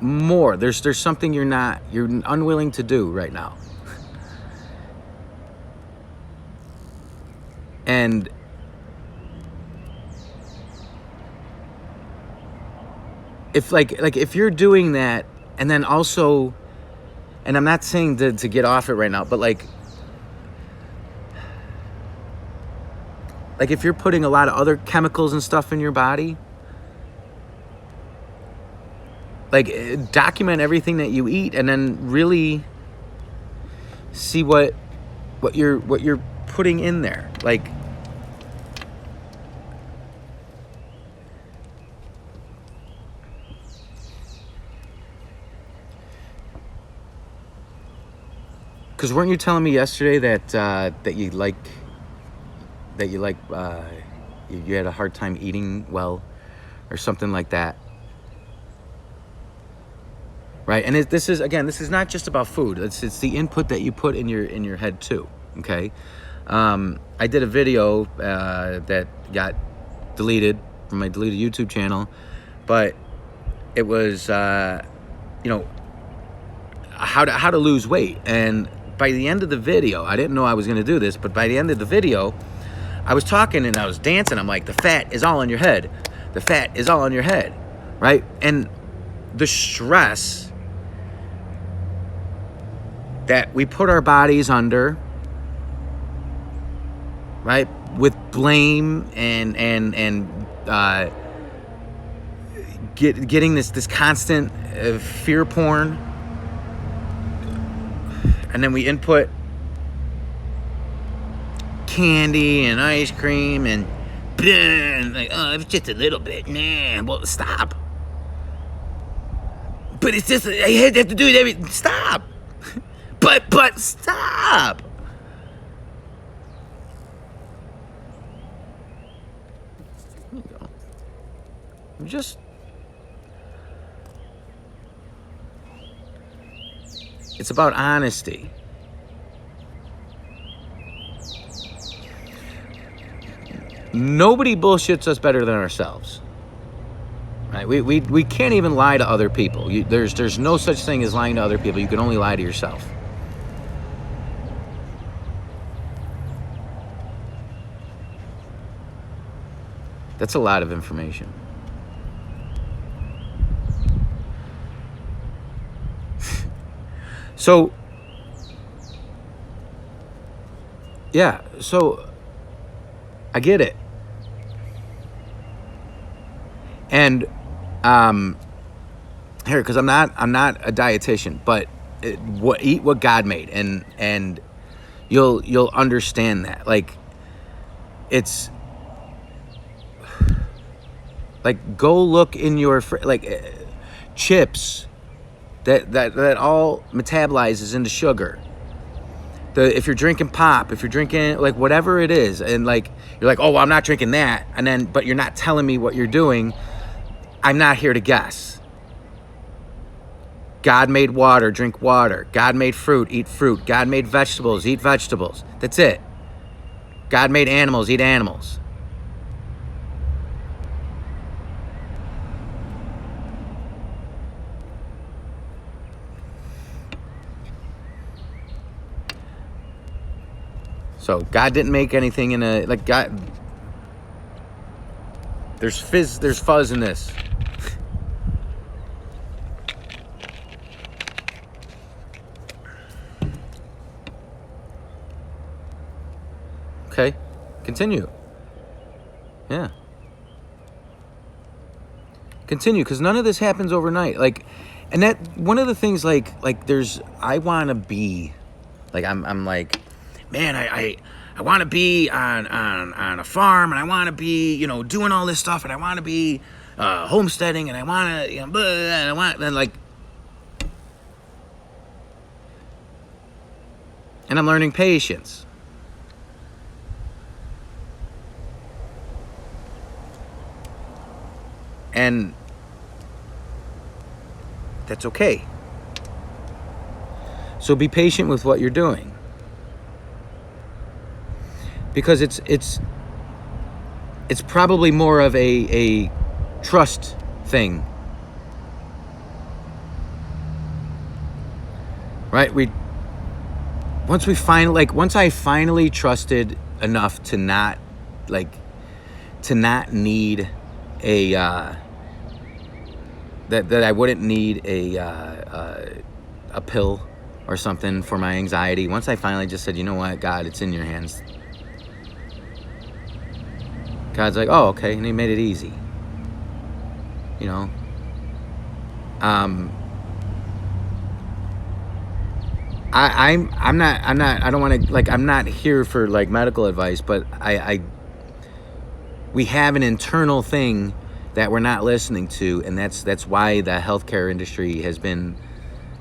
S1: more. There's something you're unwilling to do right now. And if if you're doing that, and then also and I'm not saying to get off it right now, but like if you're putting a lot of other chemicals and stuff in your body, like document everything that you eat, and then really see what you're putting in there. Like, because weren't you telling me yesterday that you had a hard time eating well, or something like that, right? And this is not just about food. It's the input that you put in your head too. Okay, I did a video that got deleted from my deleted YouTube channel, but it was how to lose weight. And by the end of the video, I didn't know I was going to do this, but by the end of the video, I was talking and I was dancing. I'm like, the fat is all in your head. The fat is all in your head, right? And the stress that we put our bodies under, right, with blame and getting this constant fear porn, and then we input candy and ice cream and like, oh, it's just a little bit. Nah, well, stop. But it's just, I have to do it every. Stop. But stop. There you go. It's about honesty. Nobody bullshits us better than ourselves. Right? We can't even lie to other people. There's no such thing as lying to other people. You can only lie to yourself. That's a lot of information. So, yeah, so I get it. And here, because I'm not a dietitian, but eat what God made, and you'll understand that. Like, it's like, go look in your chips that all metabolizes into sugar. If you're drinking pop, if you're drinking like whatever it is, and like you're like, oh, well, I'm not drinking that, and then but you're not telling me what you're doing, I'm not here to guess. God made water, drink water. God made fruit, eat fruit. God made vegetables, eat vegetables. That's it. God made animals, eat animals. So God didn't make anything in a, like, God, there's fuzz in this. Okay, continue. Yeah. Continue, because none of this happens overnight. Like, and that, one of the things, like I want to be, like, I'm like, man, I want to be on a farm, and I want to be, doing all this stuff, and I want to be homesteading, and I want to, and I want, and like, and I'm learning patience. And that's okay. So be patient with what you're doing. Because it's probably more of a trust thing. Right? Once I finally trusted enough to not need a that I wouldn't need a pill or something for my anxiety. Once I finally just said, you know what, God, it's in your hands. God's like, oh, okay, and he made it easy. You know? I'm not, I don't want to, like, I'm not here for, like, medical advice, but we have an internal thing that we're not listening to, and that's why the healthcare industry has been,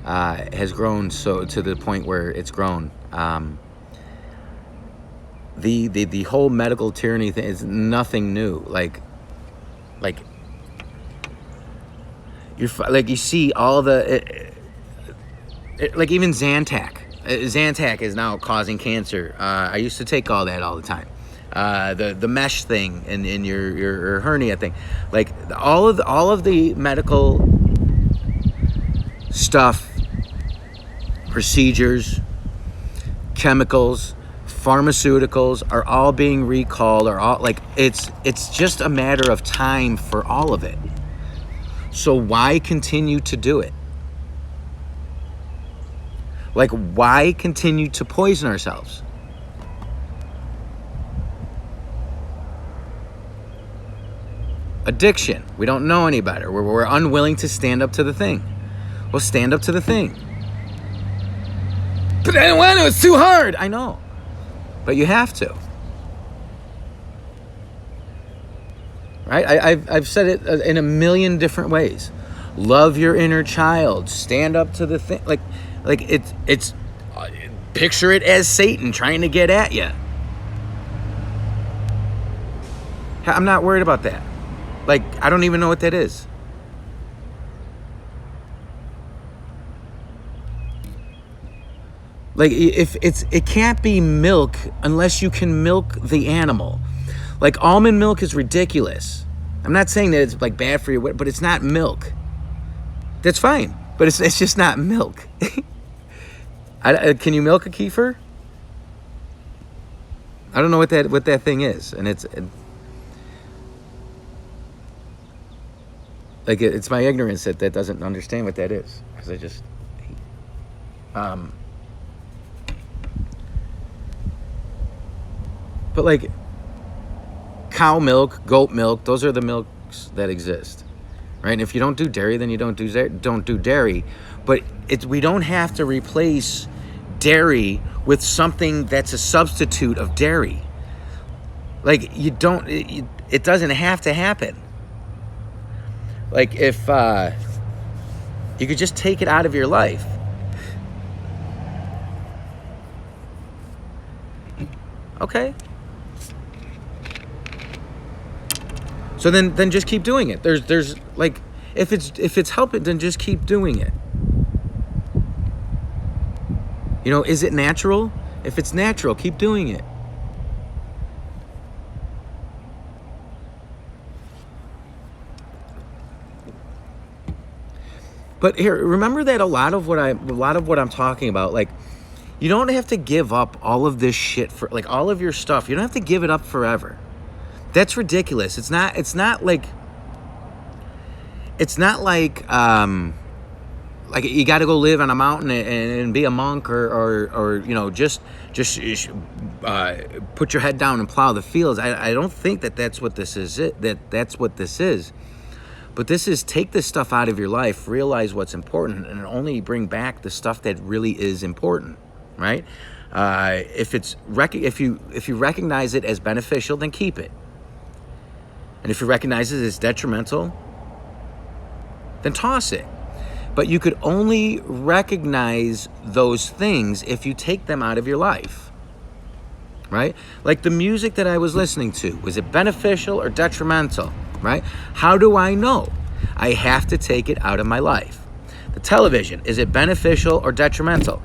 S1: has grown so to the point where it's grown. The whole medical tyranny thing is nothing new. Like you see all the, like even Zantac. Zantac is now causing cancer. I used to take all that all the time. The mesh thing in your hernia thing, like all of the medical stuff, procedures, chemicals, pharmaceuticals are all being recalled, or all, like it's just a matter of time for all of it. So why continue to do it? Like, why continue to poison ourselves? Addiction. We don't know any better. We're unwilling to stand up to the thing. Well, stand up to the thing. But I didn't want to. It's too hard. I know. But you have to. Right? I've said it in a million different ways. Love your inner child. Stand up to the thing. Like it's picture it as Satan trying to get at you. I'm not worried about that. Like, I don't even know what that is. Like, it can't be milk unless you can milk the animal. Like, almond milk is ridiculous. I'm not saying that it's like bad for you, but it's not milk. That's fine, but it's just not milk. Can you milk a kefir? I don't know what that thing is, and it's my ignorance that doesn't understand what that is, because I just but like cow milk, goat milk, those are the milks that exist, right? And if you don't do dairy, then you don't do dairy. But we don't have to replace dairy with something that's a substitute of dairy. Like, it doesn't have to happen. Like, if you could just take it out of your life. Okay. So then just keep doing it. There's like, if it's helping, then just keep doing it. You know, is it natural? If it's natural, keep doing it. But here, remember that a lot of what I'm talking about, like, you don't have to give up all of this shit for, like, all of your stuff. You don't have to give it up forever. That's ridiculous. It's not like you got to go live on a mountain and be a monk, or you know, just put your head down and plow the fields. I don't think that's what this is. That's what this is. But this is, take this stuff out of your life, realize what's important, and only bring back the stuff that really is important, right? If you recognize it as beneficial, then keep it. And if you recognize it as detrimental, then toss it. But you could only recognize those things if you take them out of your life, right? Like the music that I was listening to, was it beneficial or detrimental, right? How do I know? I have to take it out of my life. The television, is it beneficial or detrimental?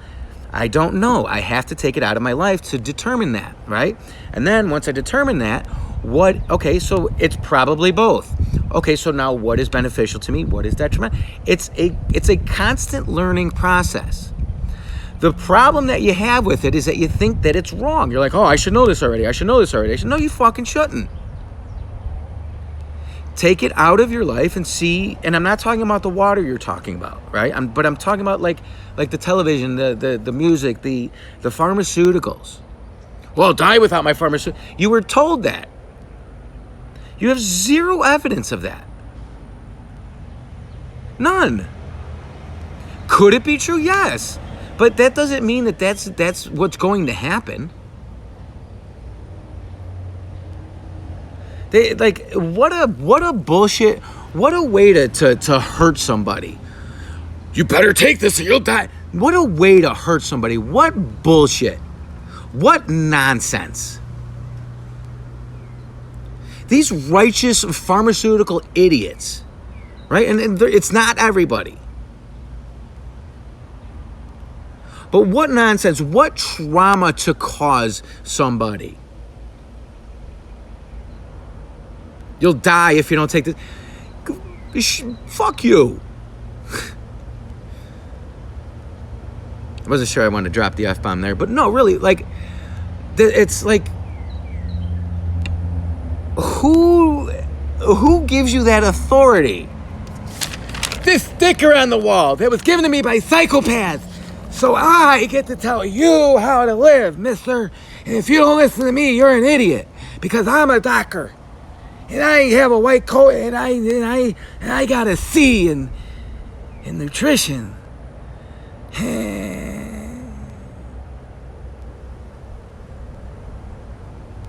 S1: I don't know. I have to take it out of my life to determine that, right? And then once I determine that, okay, so it's probably both. Okay, so now what is beneficial to me? What is detrimental? It's a constant learning process. The problem that you have with it is that you think that it's wrong. You're like, oh, I should know this already. No, you fucking shouldn't. take it out of your life and see. And I'm not talking about the water you're talking about, right? But I'm talking about like the television, the music, the pharmaceuticals. Well, I'll die without my pharmaceutical. You were told that. You have zero evidence of that. None. Could it be true? Yes. But that doesn't mean that that's what's going to happen. They like what a bullshit, what a way to hurt somebody. You better take this or you'll die. What a way to hurt somebody. What bullshit. What nonsense. These righteous pharmaceutical idiots, right? And it's not everybody. But what nonsense, what trauma to cause somebody. You'll die if you don't take this. Fuck you. I wasn't sure I wanted to drop the F-bomb there, but no, really, like, it's like, who gives you that authority? This sticker on the wall that was given to me by psychopaths. So I get to tell you how to live, mister. And if you don't listen to me, you're an idiot. Because I'm a doctor. And I have a white coat, and I got a C in nutrition.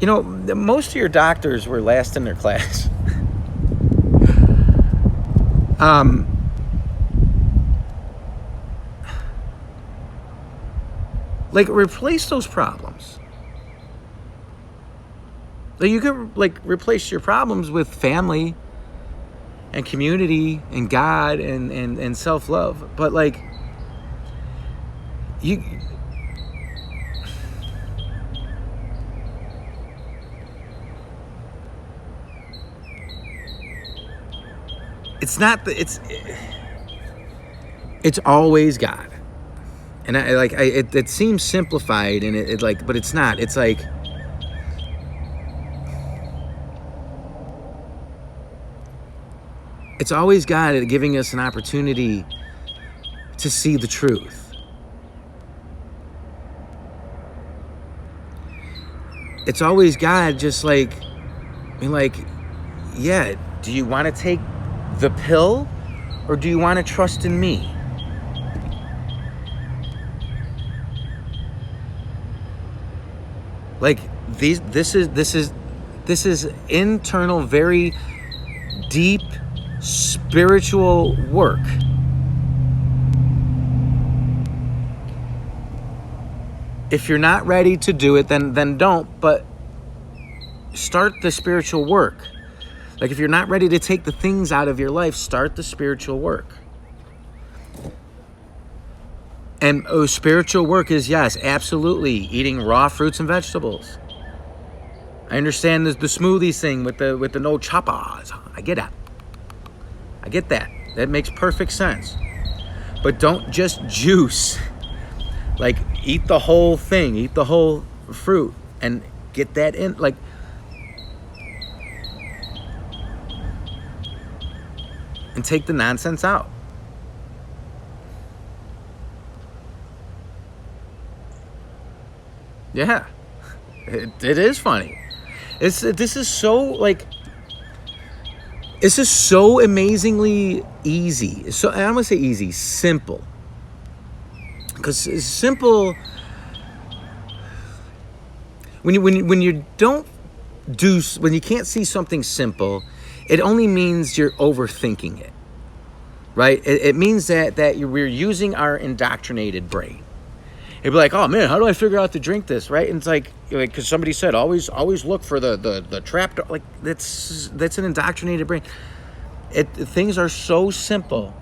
S1: You know, most of your doctors were last in their class. Like, replace those problems. Like, you could, like, replace your problems with family and community and God and self-love. But, like, you... It's not the... It's always God. And it seems simplified, and it like, but it's not. It's like, it's always God giving us an opportunity to see the truth. It's always God just like, I mean, like, yeah, do you want to take the pill, or do you want to trust in me? Like, this is internal, very deep spiritual work. If you're not ready to do it, then don't, but start the spiritual work. Like, if you're not ready to take the things out of your life, start the spiritual work. And spiritual work is, yes, absolutely, eating raw fruits and vegetables. I understand the smoothies thing with the no chapas. I get that. I get that. That makes perfect sense. But don't just juice. Like, eat the whole thing. Eat the whole fruit and get that in. Like, and take the nonsense out. Yeah, it is funny. This is so amazingly easy. So I don't want to say easy, simple. Because it's simple. When you can't see something simple, it only means you're overthinking it, right? It means that we're using our indoctrinated brain. It'd be like, oh man, how do I figure out to drink this, right? And it's like, because somebody said, always look for the trap door. Like, that's an indoctrinated brain. Things are so simple,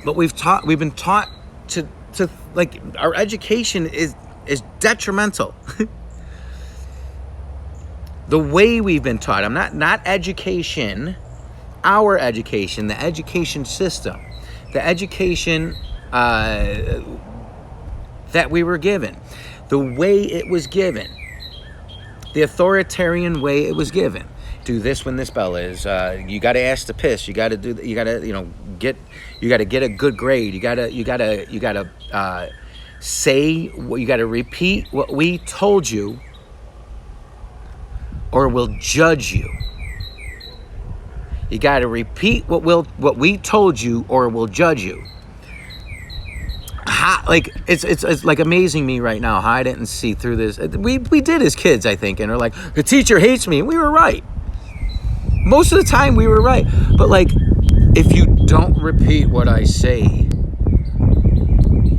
S1: but we've been taught to like, our education is detrimental. The way we've been taught. I'm not education, our education, the education system. The education that we were given, the way it was given, the authoritarian way it was given. Do this when this bell is. You got to ask to piss. You got to do. You got to get. You got to get a good grade. You got to say. You got to repeat what we told you, or we'll judge you. You got to repeat what we told you, or we'll judge you. Like it's like amazing me right now how I didn't see through this. We did as kids, I think, and are like, the teacher hates me, and we were right. Most of the time we were right. But like, if you don't repeat what I say,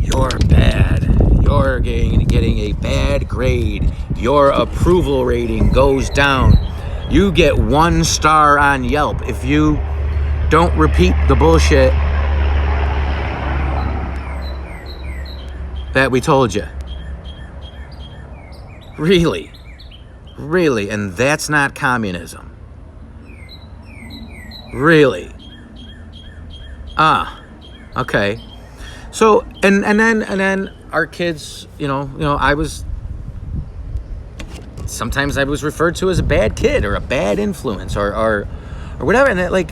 S1: you're bad. You're getting a bad grade. Your approval rating goes down. You get 1 star on Yelp if you don't repeat the bullshit that we told you. Really? Really? And that's not communism. Really? Okay. So, and then our kids, sometimes I was referred to as a bad kid or a bad influence or whatever. And like,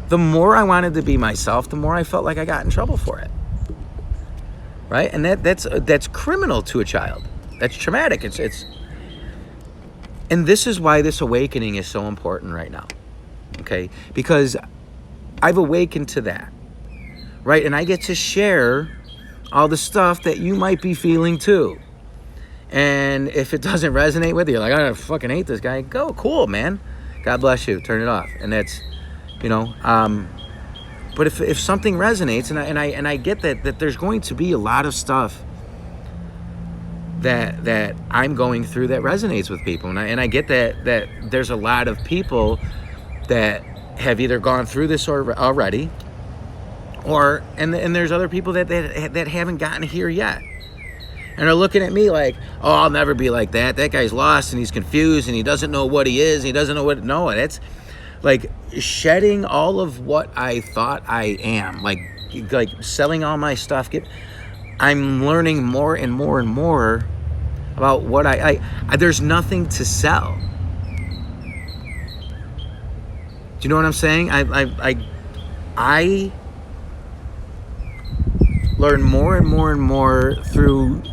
S1: the more I wanted to be myself, the more I felt like I got in trouble for it. Right? And that's criminal to a child. That's traumatic. And this is why this awakening is so important right now. Okay? Because I've awakened to that. Right? And I get to share all the stuff that you might be feeling too. And if it doesn't resonate with you, you're like, I fucking hate this guy. Go, cool, man. God bless you. Turn it off. And that's, but if something resonates, and I get that there's going to be a lot of stuff that I'm going through that resonates with people, and I get that there's a lot of people that have either gone through this already, and there's other people that haven't gotten here yet, and are looking at me like, oh, I'll never be like that. That guy's lost and he's confused and he doesn't know what he is. And he doesn't know what. No, that's like shedding all of what I thought I am, like selling all my stuff. I'm learning more and more and more about what I there's nothing to sell. Do you know what I'm saying? I learn more and more and more through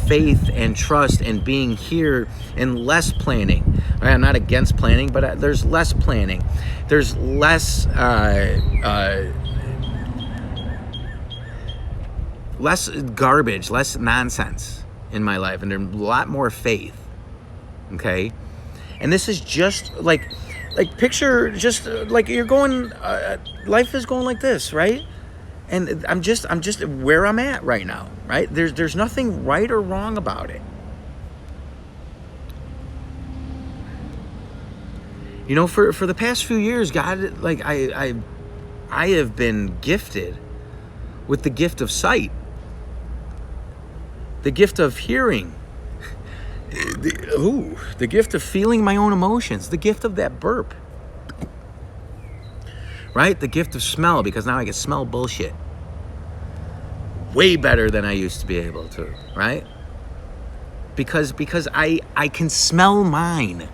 S1: faith and trust and being here and less planning. Right? I'm not against planning, but there's less planning. There's less garbage, less nonsense in my life, and there's a lot more faith. Okay? And this is just like picture just like you're going, life is going like this, right? And I'm just where I'm at right now, right? There's nothing right or wrong about it. For the past few years, God, like I have been gifted with the gift of sight, the gift of hearing, the gift of feeling my own emotions, the gift of that burp. Right? The gift of smell, because now I can smell bullshit way better than I used to be able to, right? Because I can smell mine,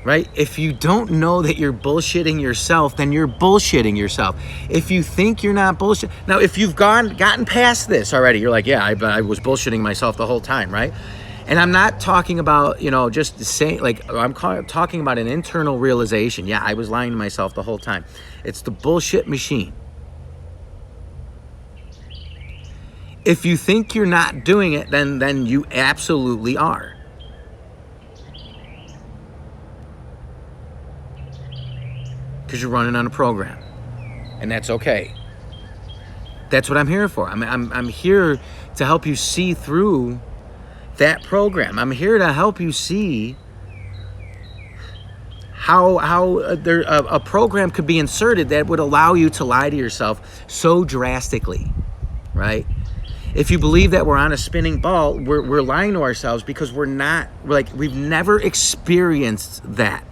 S1: right? If you don't know that you're bullshitting yourself, then you're bullshitting yourself. If you think you're not bullshit, now if you've gotten past this already, you're like, yeah, I was bullshitting myself the whole time, right? And I'm not talking about, just saying, like, I'm talking about an internal realization. Yeah, I was lying to myself the whole time. It's the bullshit machine. If you think you're not doing it, then you absolutely are. Because you're running on a program. And that's okay. That's what I'm here for. I'm here to help you see through that program. I'm here to help you see how a program could be inserted that would allow you to lie to yourself so drastically, right? If you believe that we're on a spinning ball, we're lying to ourselves because we've never experienced that.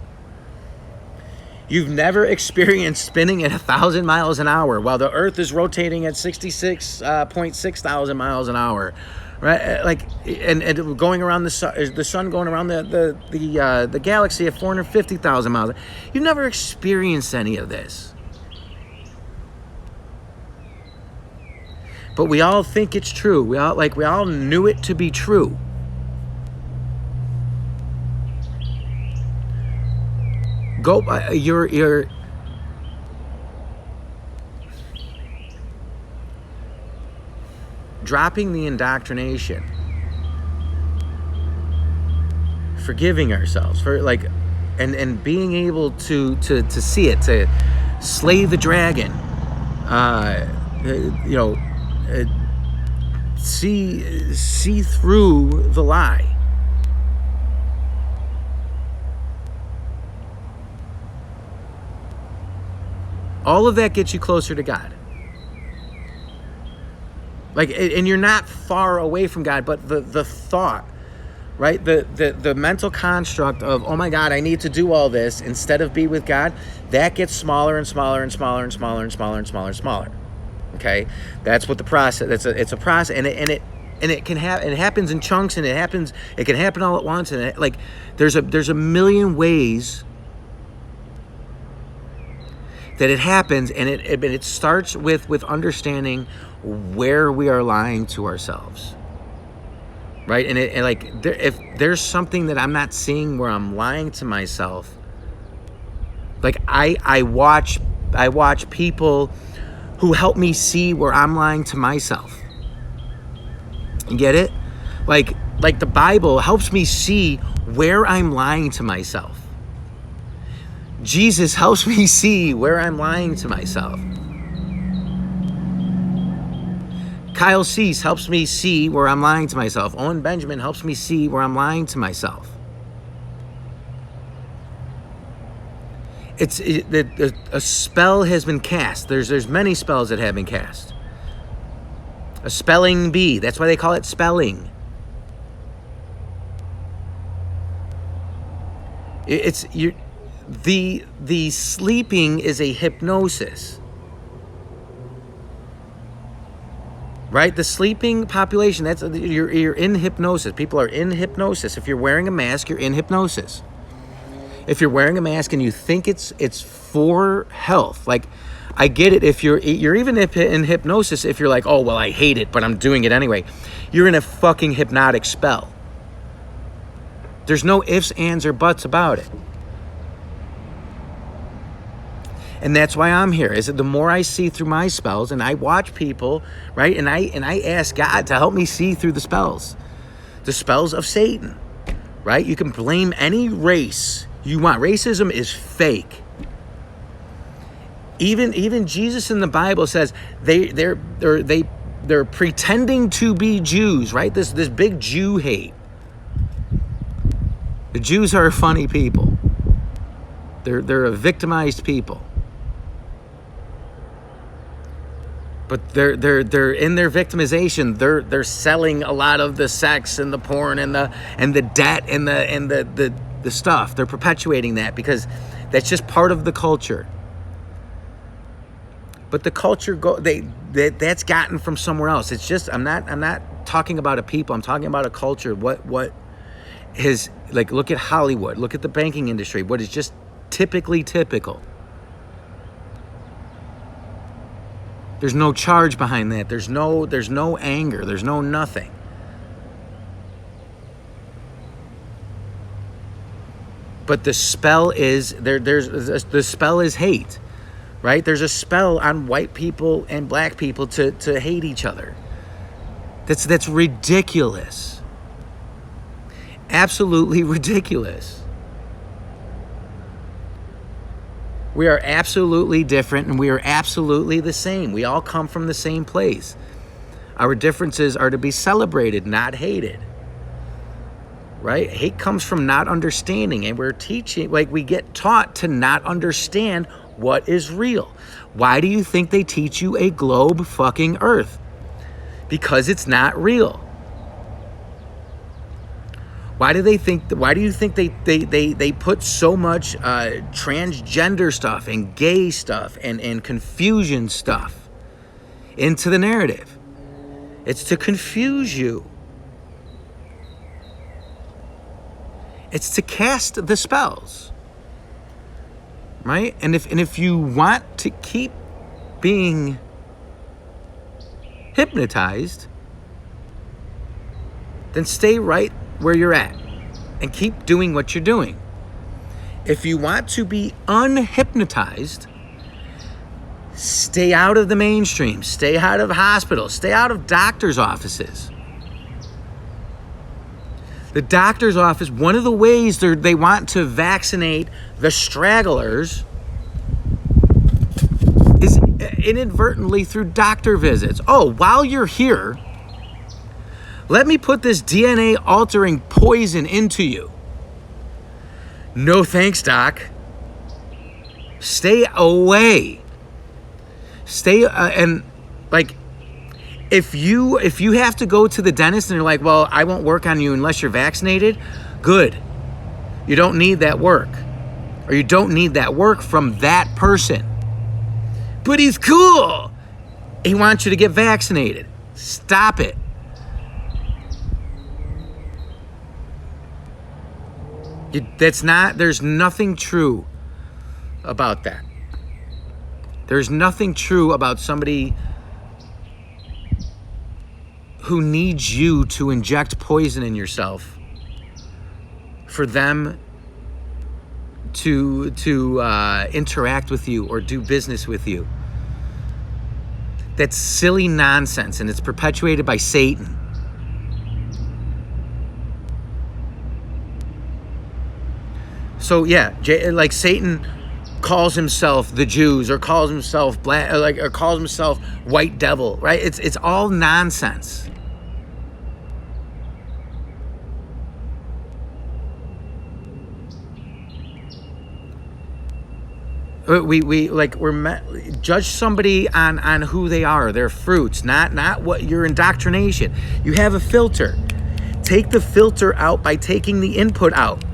S1: You've never experienced spinning at 1,000 miles an hour while the Earth is rotating at 66.6 thousand miles an hour, right? Like, and going around the sun going around the galaxy at 450,000 miles. You've never experienced any of this, but we all think it's true. We all knew it to be true. You're dropping the indoctrination, forgiving ourselves for and being able to see it, to slay the dragon, see through the lie. All of that gets you closer to God. And you're not far away from God, but the thought, right? The mental construct of, oh my God, I need to do all this instead of be with God, that gets smaller and smaller and smaller and smaller and smaller and smaller and smaller. Okay? That's what the process, it's a process, and it can happen. It happens in chunks, and it can happen all at once, and there's a million ways that it happens, and it starts with understanding where we are lying to ourselves, right? And if there's something that I'm not seeing where I'm lying to myself, I watch people who help me see where I'm lying to myself. You get it? Like the Bible helps me see where I'm lying to myself. Jesus helps me see where I'm lying to myself. Kyle Cease helps me see where I'm lying to myself. Owen Benjamin helps me see where I'm lying to myself. A spell has been cast. There's many spells that have been cast. A spelling bee. That's why they call it spelling. The sleeping is a hypnosis, right? The sleeping population, you're in hypnosis. People are in hypnosis. If you're wearing a mask, you're in hypnosis. If you're wearing a mask and you think it's for health, I get it. If you're even in hypnosis, if you're like, oh well, I hate it, but I'm doing it anyway, you're in a fucking hypnotic spell. There's no ifs, ands, or buts about it. And that's why I'm here, is that the more I see through my spells, and I watch people, right, and I ask God to help me see through the spells of Satan, right? You can blame any race you want. Racism is fake. Even Jesus in the Bible says they're pretending to be Jews, right? This big Jew hate. The Jews are funny people. They're a victimized people. But they're in their victimization. They're selling a lot of the sex and the porn and the debt and the stuff. They're perpetuating that because that's just part of the culture. But the culture that's gotten from somewhere else. It's just I'm not talking about a people. I'm talking about a culture. What is look at Hollywood. Look at the banking industry. What is just typically typical. There's no charge behind that. There's no anger. There's no nothing. But the spell is the spell is hate, right? There's a spell on white people and black people to hate each other. That's ridiculous. Absolutely ridiculous. We are absolutely different, and we are absolutely the same. We all come from the same place. Our differences are to be celebrated, not hated. Right? Hate comes from not understanding, and we're teaching, we get taught to not understand what is real. Why do you think they teach you a globe fucking Earth? Because it's not real. Why do you think they put so much transgender stuff and gay stuff and confusion stuff into the narrative? It's to confuse you. It's to cast the spells. Right? And if you want to keep being hypnotized, then stay right where you're at and keep doing what you're doing. If you want to be unhypnotized, stay out of the mainstream, stay out of hospitals, stay out of doctors' offices. The doctor's office, one of the ways they want to vaccinate the stragglers is inadvertently through doctor visits. Oh, while you're here, let me put this DNA altering poison into you. No thanks, doc. Stay away. Stay and like if you have to go to the dentist and you're like, well, I won't work on you unless you're vaccinated, good. You don't need that work. Or you don't need that work from that person. But he's cool. He wants you to get vaccinated. Stop it. There's nothing true about that. There's nothing true about somebody who needs you to inject poison in yourself for them to interact with you or do business with you. That's silly nonsense, and it's perpetuated by Satan. So yeah, like Satan calls himself the Jews, or calls himself black, or calls himself white devil, right? It's all nonsense. We're judge somebody on who they are, their fruits, not what your indoctrination. You have a filter. Take the filter out by taking the input out.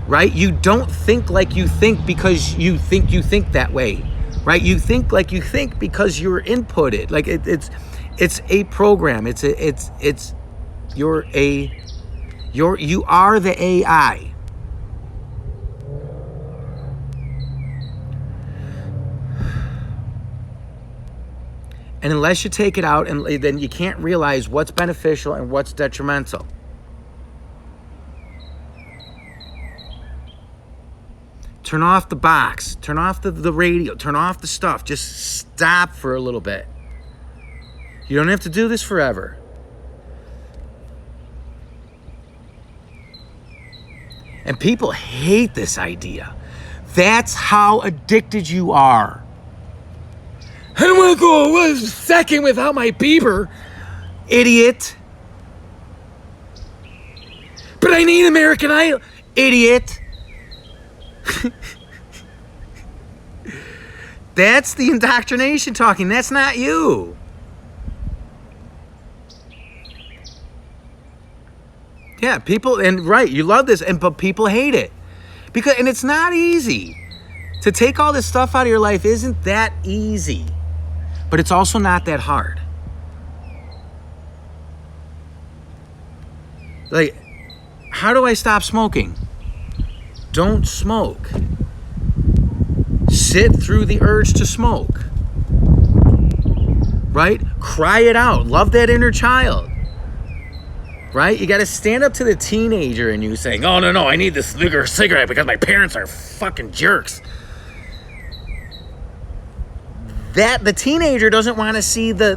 S1: Right? You don't think like you think because you think that way. Right? You think like you think because you're inputted. Like it's a program. You are the AI. And unless you take it out, and then you can't realize what's beneficial and what's detrimental. Turn off the box. Turn off the radio. Turn off the stuff. Just stop for a little bit. You don't have to do this forever. And people hate this idea. That's how addicted you are. I don't want to go a second without my beeper, idiot. But I need American Idol, idiot. That's the indoctrination talking. That's not you. Yeah, people, and right, you love this, but people hate it. And it's not easy. To take all this stuff out of your life isn't that easy. But it's also not that hard. Like, how do I stop smoking? Don't smoke. Sit through the urge to smoke. Right? Cry it out. Love that inner child. Right? You got to stand up to the teenager in you saying, oh, no, I need this cigarette because my parents are fucking jerks. That the teenager doesn't want to see the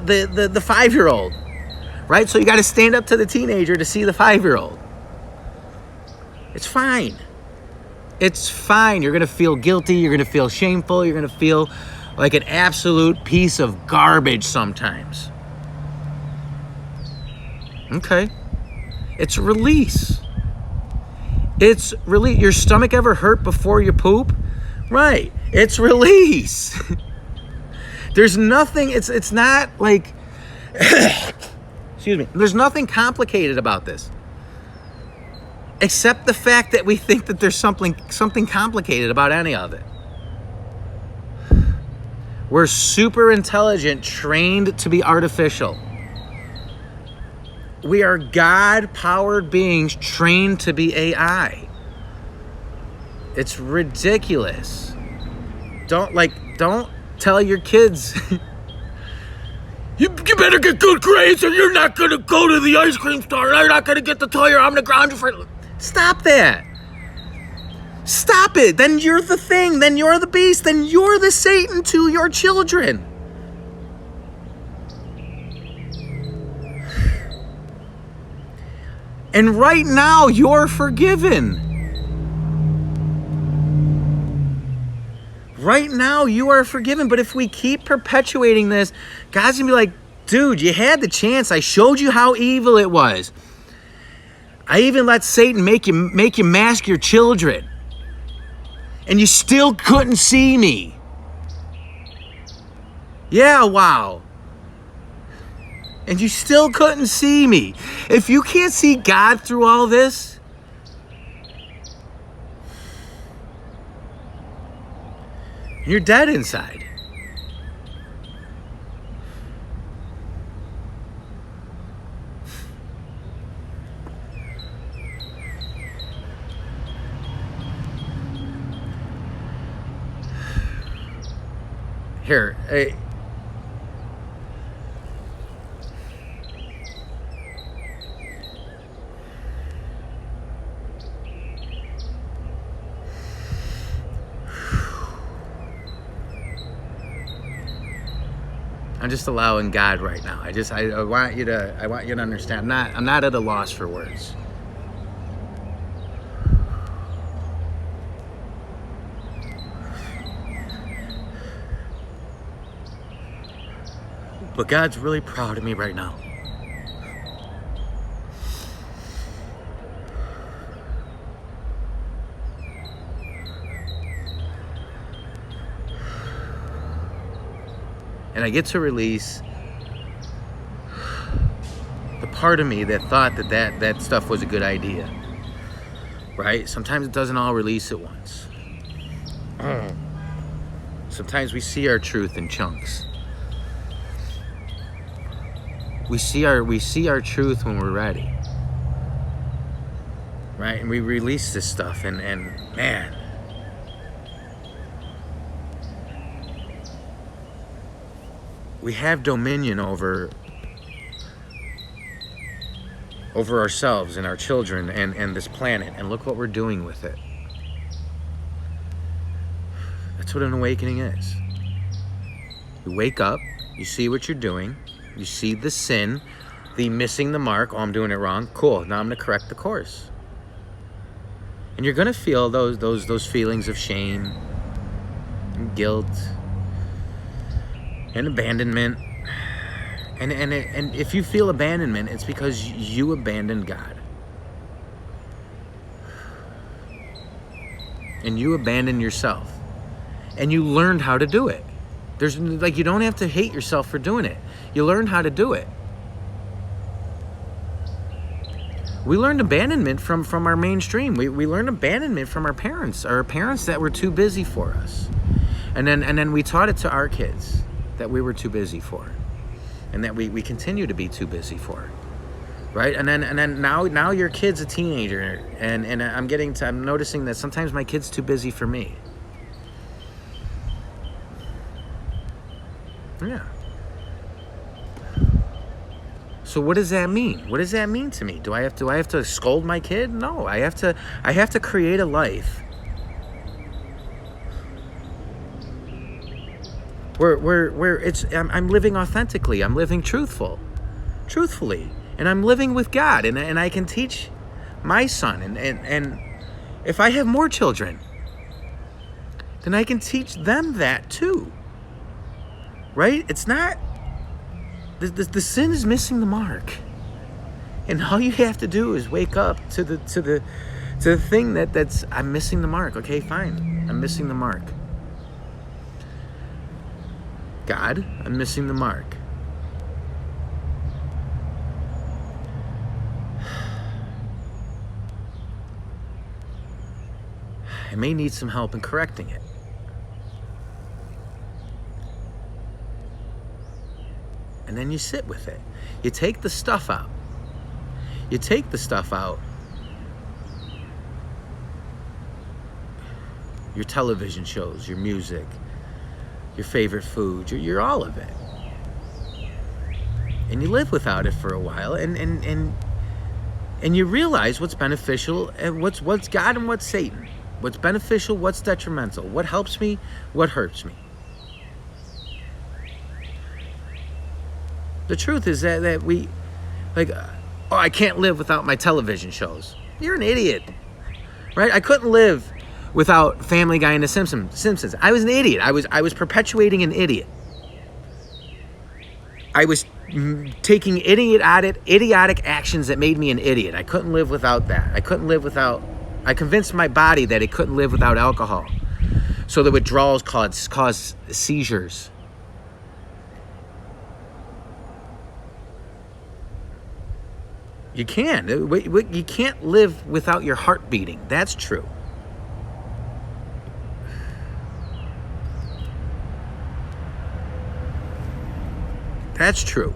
S1: 5-year-old, right? So you got to stand up to the teenager to see the 5-year-old. It's fine. It's fine. You're going to feel guilty. You're going to feel shameful. You're going to feel like an absolute piece of garbage sometimes. Okay. It's release. It's release. Your stomach ever hurt before you poop? Right. It's release. There's nothing, it's not like, excuse me, there's nothing complicated about this. Accept the fact that we think that there's something complicated about any of it. We're super intelligent, trained to be artificial. We are God-powered beings trained to be AI. It's ridiculous. Don't tell your kids, you better get good grades or you're not going to go to the ice cream store. You're not going to get the toy or I'm going to ground you for it. Stop that. Stop it. Then you're the thing. Then you're the beast. Then you're the Satan to your children. And right now, you're forgiven. Right now, you are forgiven. But if we keep perpetuating this, God's going to be like, dude, you had the chance. I showed you how evil it was. I even let Satan make you mask your children. And you still couldn't see me. Yeah, wow. And you still couldn't see me. If you can't see God through all this, you're dead inside. Here, I'm just allowing God right now. I want you to understand. I'm not at a loss for words. But God's really proud of me right now. And I get to release the part of me that thought that stuff was a good idea. Right? Sometimes it doesn't all release at once. Sometimes we see our truth in chunks. We see our truth when we're ready. Right? And we release this stuff and man, we have dominion over ourselves and our children and this planet, and look what we're doing with it. That's what an awakening is. You wake up, you see what you're doing, you see the sin, the missing the mark. Oh, I'm doing it wrong. Cool. Now I'm going to correct the course. And you're going to feel those feelings of shame and guilt and abandonment. And if you feel abandonment, it's because you abandoned God. And you abandoned yourself. And you learned how to do it. You don't have to hate yourself for doing it. You learned how to do it. We learned abandonment from our mainstream. We learned abandonment from our parents that were too busy for us. And then we taught it to our kids that we were too busy for. And that we continue to be too busy for. Right? And then now your kid's a teenager, and I'm noticing that sometimes my kid's too busy for me. Yeah. So what does that mean? What does that mean to me? Do I have to scold my kid? No, I have to create a life where I'm living authentically. I'm living truthfully, and I'm living with God, and I can teach my son, and if I have more children, then I can teach them that too. Right? It's not. The sin is missing the mark, and all you have to do is wake up to the thing that's I'm missing the mark. Okay, fine, I'm missing the mark. God, I'm missing the mark. I may need some help in correcting it. And then you sit with it. You take the stuff out. You take the stuff out. Your television shows, your music, your favorite food, your all of it. And you live without it for a while, and you realize what's beneficial and what's God and what's Satan. What's beneficial, what's detrimental, what helps me, what hurts me. The truth is that we, like, oh, I can't live without my television shows. You're an idiot, right? I couldn't live without Family Guy and The Simpsons. I was an idiot. I was perpetuating an idiot. I was taking idiotic actions that made me an idiot. I couldn't live without that. I convinced my body that it couldn't live without alcohol. So the withdrawals cause seizures. You can. You can't live without your heart beating. That's true. That's true.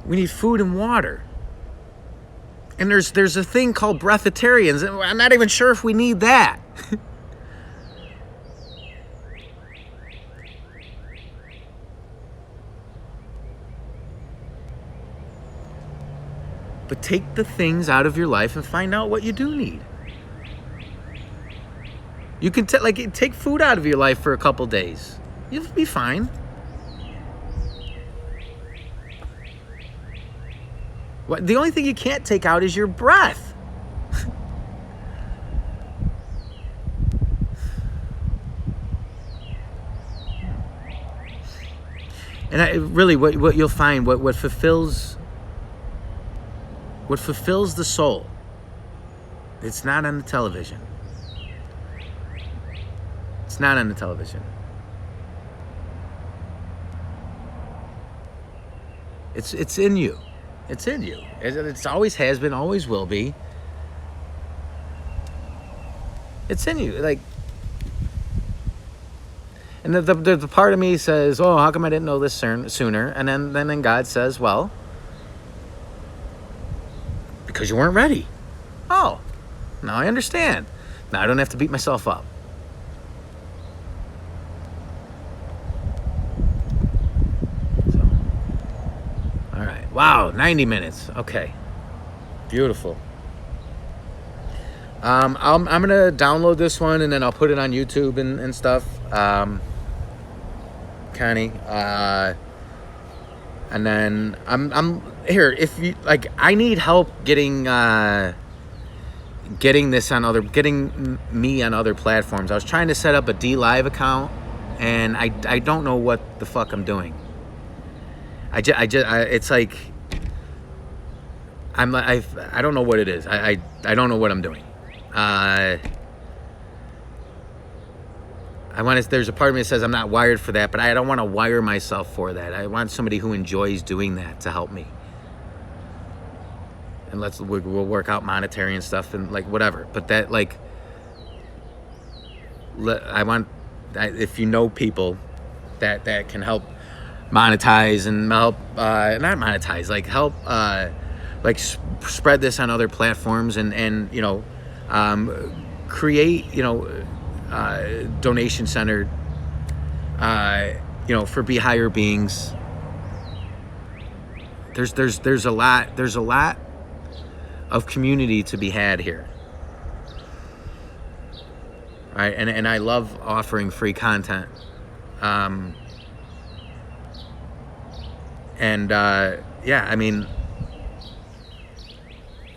S1: We need food and water. And there's a thing called breatharians, and I'm not even sure if we need that. But take the things out of your life and find out what you do need. You can take food out of your life for a couple days. You'll be fine. The only thing you can't take out is your breath. And really, what you'll find, what fulfills the soul, it's not on the television. It's not on the television. It's in you. It's in you. It always has been, always will be. It's in you. Like, and the part of me says, "Oh, how come I didn't know this sooner?" And then God says, "Well, because you weren't ready." Oh, now I understand. Now I don't have to beat myself up. Wow, 90 minutes. Okay. Beautiful. I'm gonna download this one and then I'll put it on YouTube and stuff. Connie. And then I'm here. If you like, I need help getting getting me on other platforms. I was trying to set up a DLive account, and I don't know what the fuck I'm doing. It's like I don't know what it is. I don't know what I'm doing. There's a part of me that says I'm not wired for that, but I don't want to wire myself for that. I want somebody who enjoys doing that to help me. And we'll work out monetary and stuff and like whatever. But that if you know people that can help monetize and help not monetize, like help spread this on other platforms and create donation centered for BeHigherBeings. There's a lot of community to be had here. Right, and I love offering free content.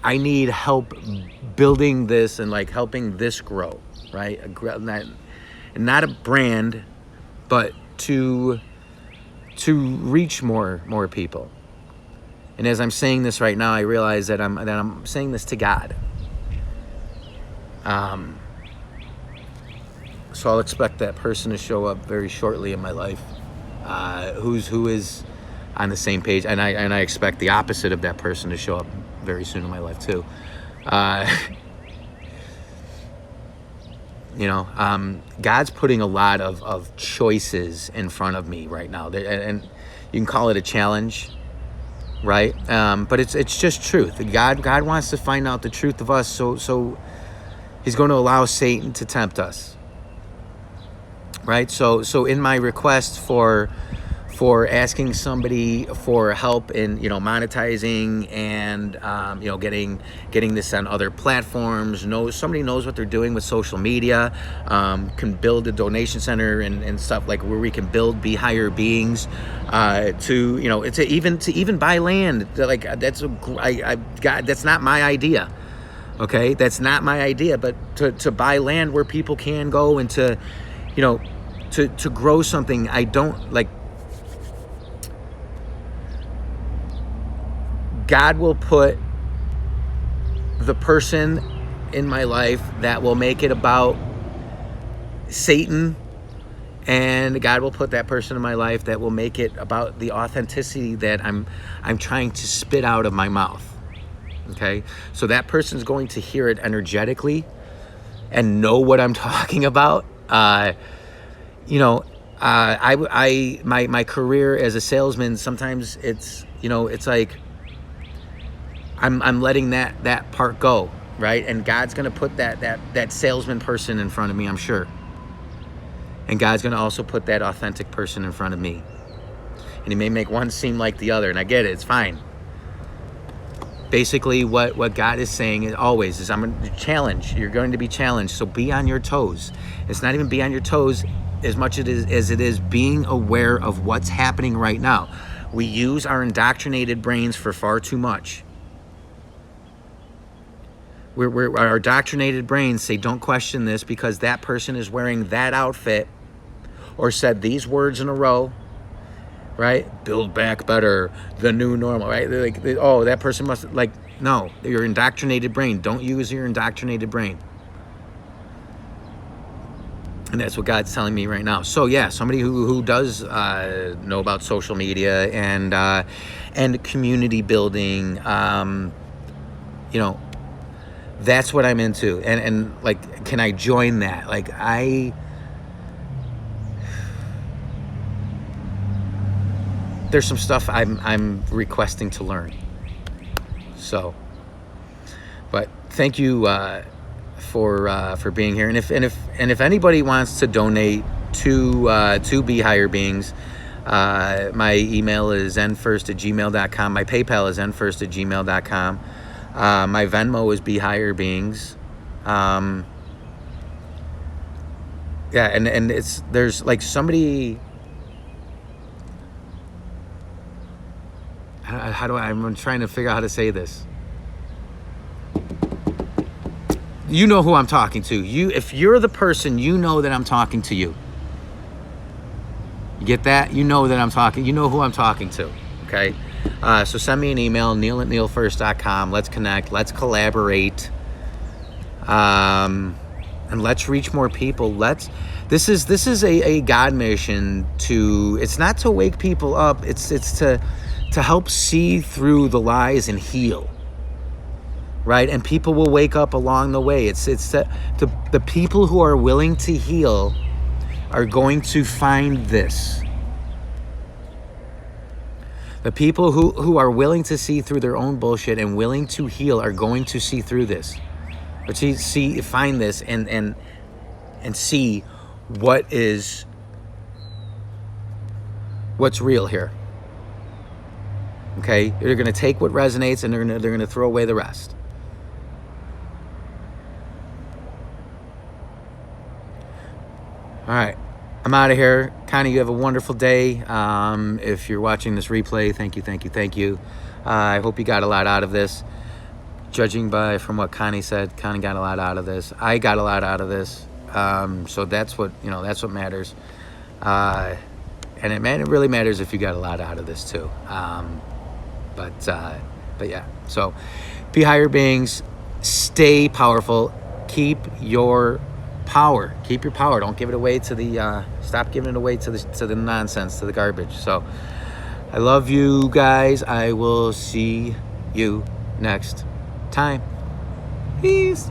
S1: I need help building this and helping this grow, right? Not a brand, but to reach more people. And as I'm saying this right now, I realize that I'm saying this to God. So I'll expect that person to show up very shortly in my life, who is on the same page, and I expect the opposite of that person to show up very soon in my life too. God's putting a lot of choices in front of me right now, and you can call it a challenge, right? But it's just truth. God wants to find out the truth of us, so he's going to allow Satan to tempt us, right? So in my request for asking somebody for help in monetizing and getting this on other platforms, somebody knows what they're doing with social media, can build a donation center and stuff, like where we can build BeHigherBeings, to even buy land. Like that's not my idea. Okay, that's not my idea, but to buy land where people can go and to grow something. I don't like. God will put the person in my life that will make it about Satan, and God will put that person in my life that will make it about the authenticity that I'm trying to spit out of my mouth. Okay, so that person's going to hear it energetically and know what I'm talking about. My career as a salesman, sometimes it's like I'm letting that part go, right? And God's gonna put that salesman person in front of me, I'm sure. And God's gonna also put that authentic person in front of me. And he may make one seem like the other, and I get it, it's fine. Basically, what God is saying is always is, I'm going to challenge. You're going to be challenged, so be on your toes. It's not even be on your toes as much as it is being aware of what's happening right now. We use our indoctrinated brains for far too much. Our indoctrinated brains say, don't question this because that person is wearing that outfit or said these words in a row, right? Build back better, the new normal, right? They're like, that person must, like, no, your indoctrinated brain. Don't use your indoctrinated brain. And that's what God's telling me right now. So yeah, somebody who does know about social media and community building, that's what I'm into. And like, can I join that? Like, there's some stuff I'm requesting to learn. So, but thank you for being here. And if anybody wants to donate to BeHigherBeings, my email is nfirst@gmail.com. My PayPal is nfirst@gmail.com. My Venmo is BeHigherBeings. Yeah, and there's like somebody. I'm trying to figure out how to say this. You know who I'm talking to. If you're the person, you know that I'm talking to you. You get that? You know that I'm talking. You know who I'm talking to. Okay. So send me an email, neil@neilfirst.com. Let's connect. Let's collaborate. And let's reach more people. This is a God mission it's not to wake people up. It's to help see through the lies and heal, right? And people will wake up along the way. It's the people who are willing to heal are going to find this. The people who are willing to see through their own bullshit and willing to heal are going to see through this, or find this and see what's real here. Okay, they're going to take what resonates and they're going to throw away the rest. All right, I'm out of here. Connie, you have a wonderful day. If you're watching this replay, thank you. I hope you got a lot out of this. Judging from what Connie said, Connie got a lot out of this. I got a lot out of this. So that's what matters. And it really matters if you got a lot out of this too. But yeah, so BeHigherBeings, stay powerful, keep your power, don't give it away stop giving it away to the nonsense, to the garbage. So I love you guys. I will see you next time. Peace.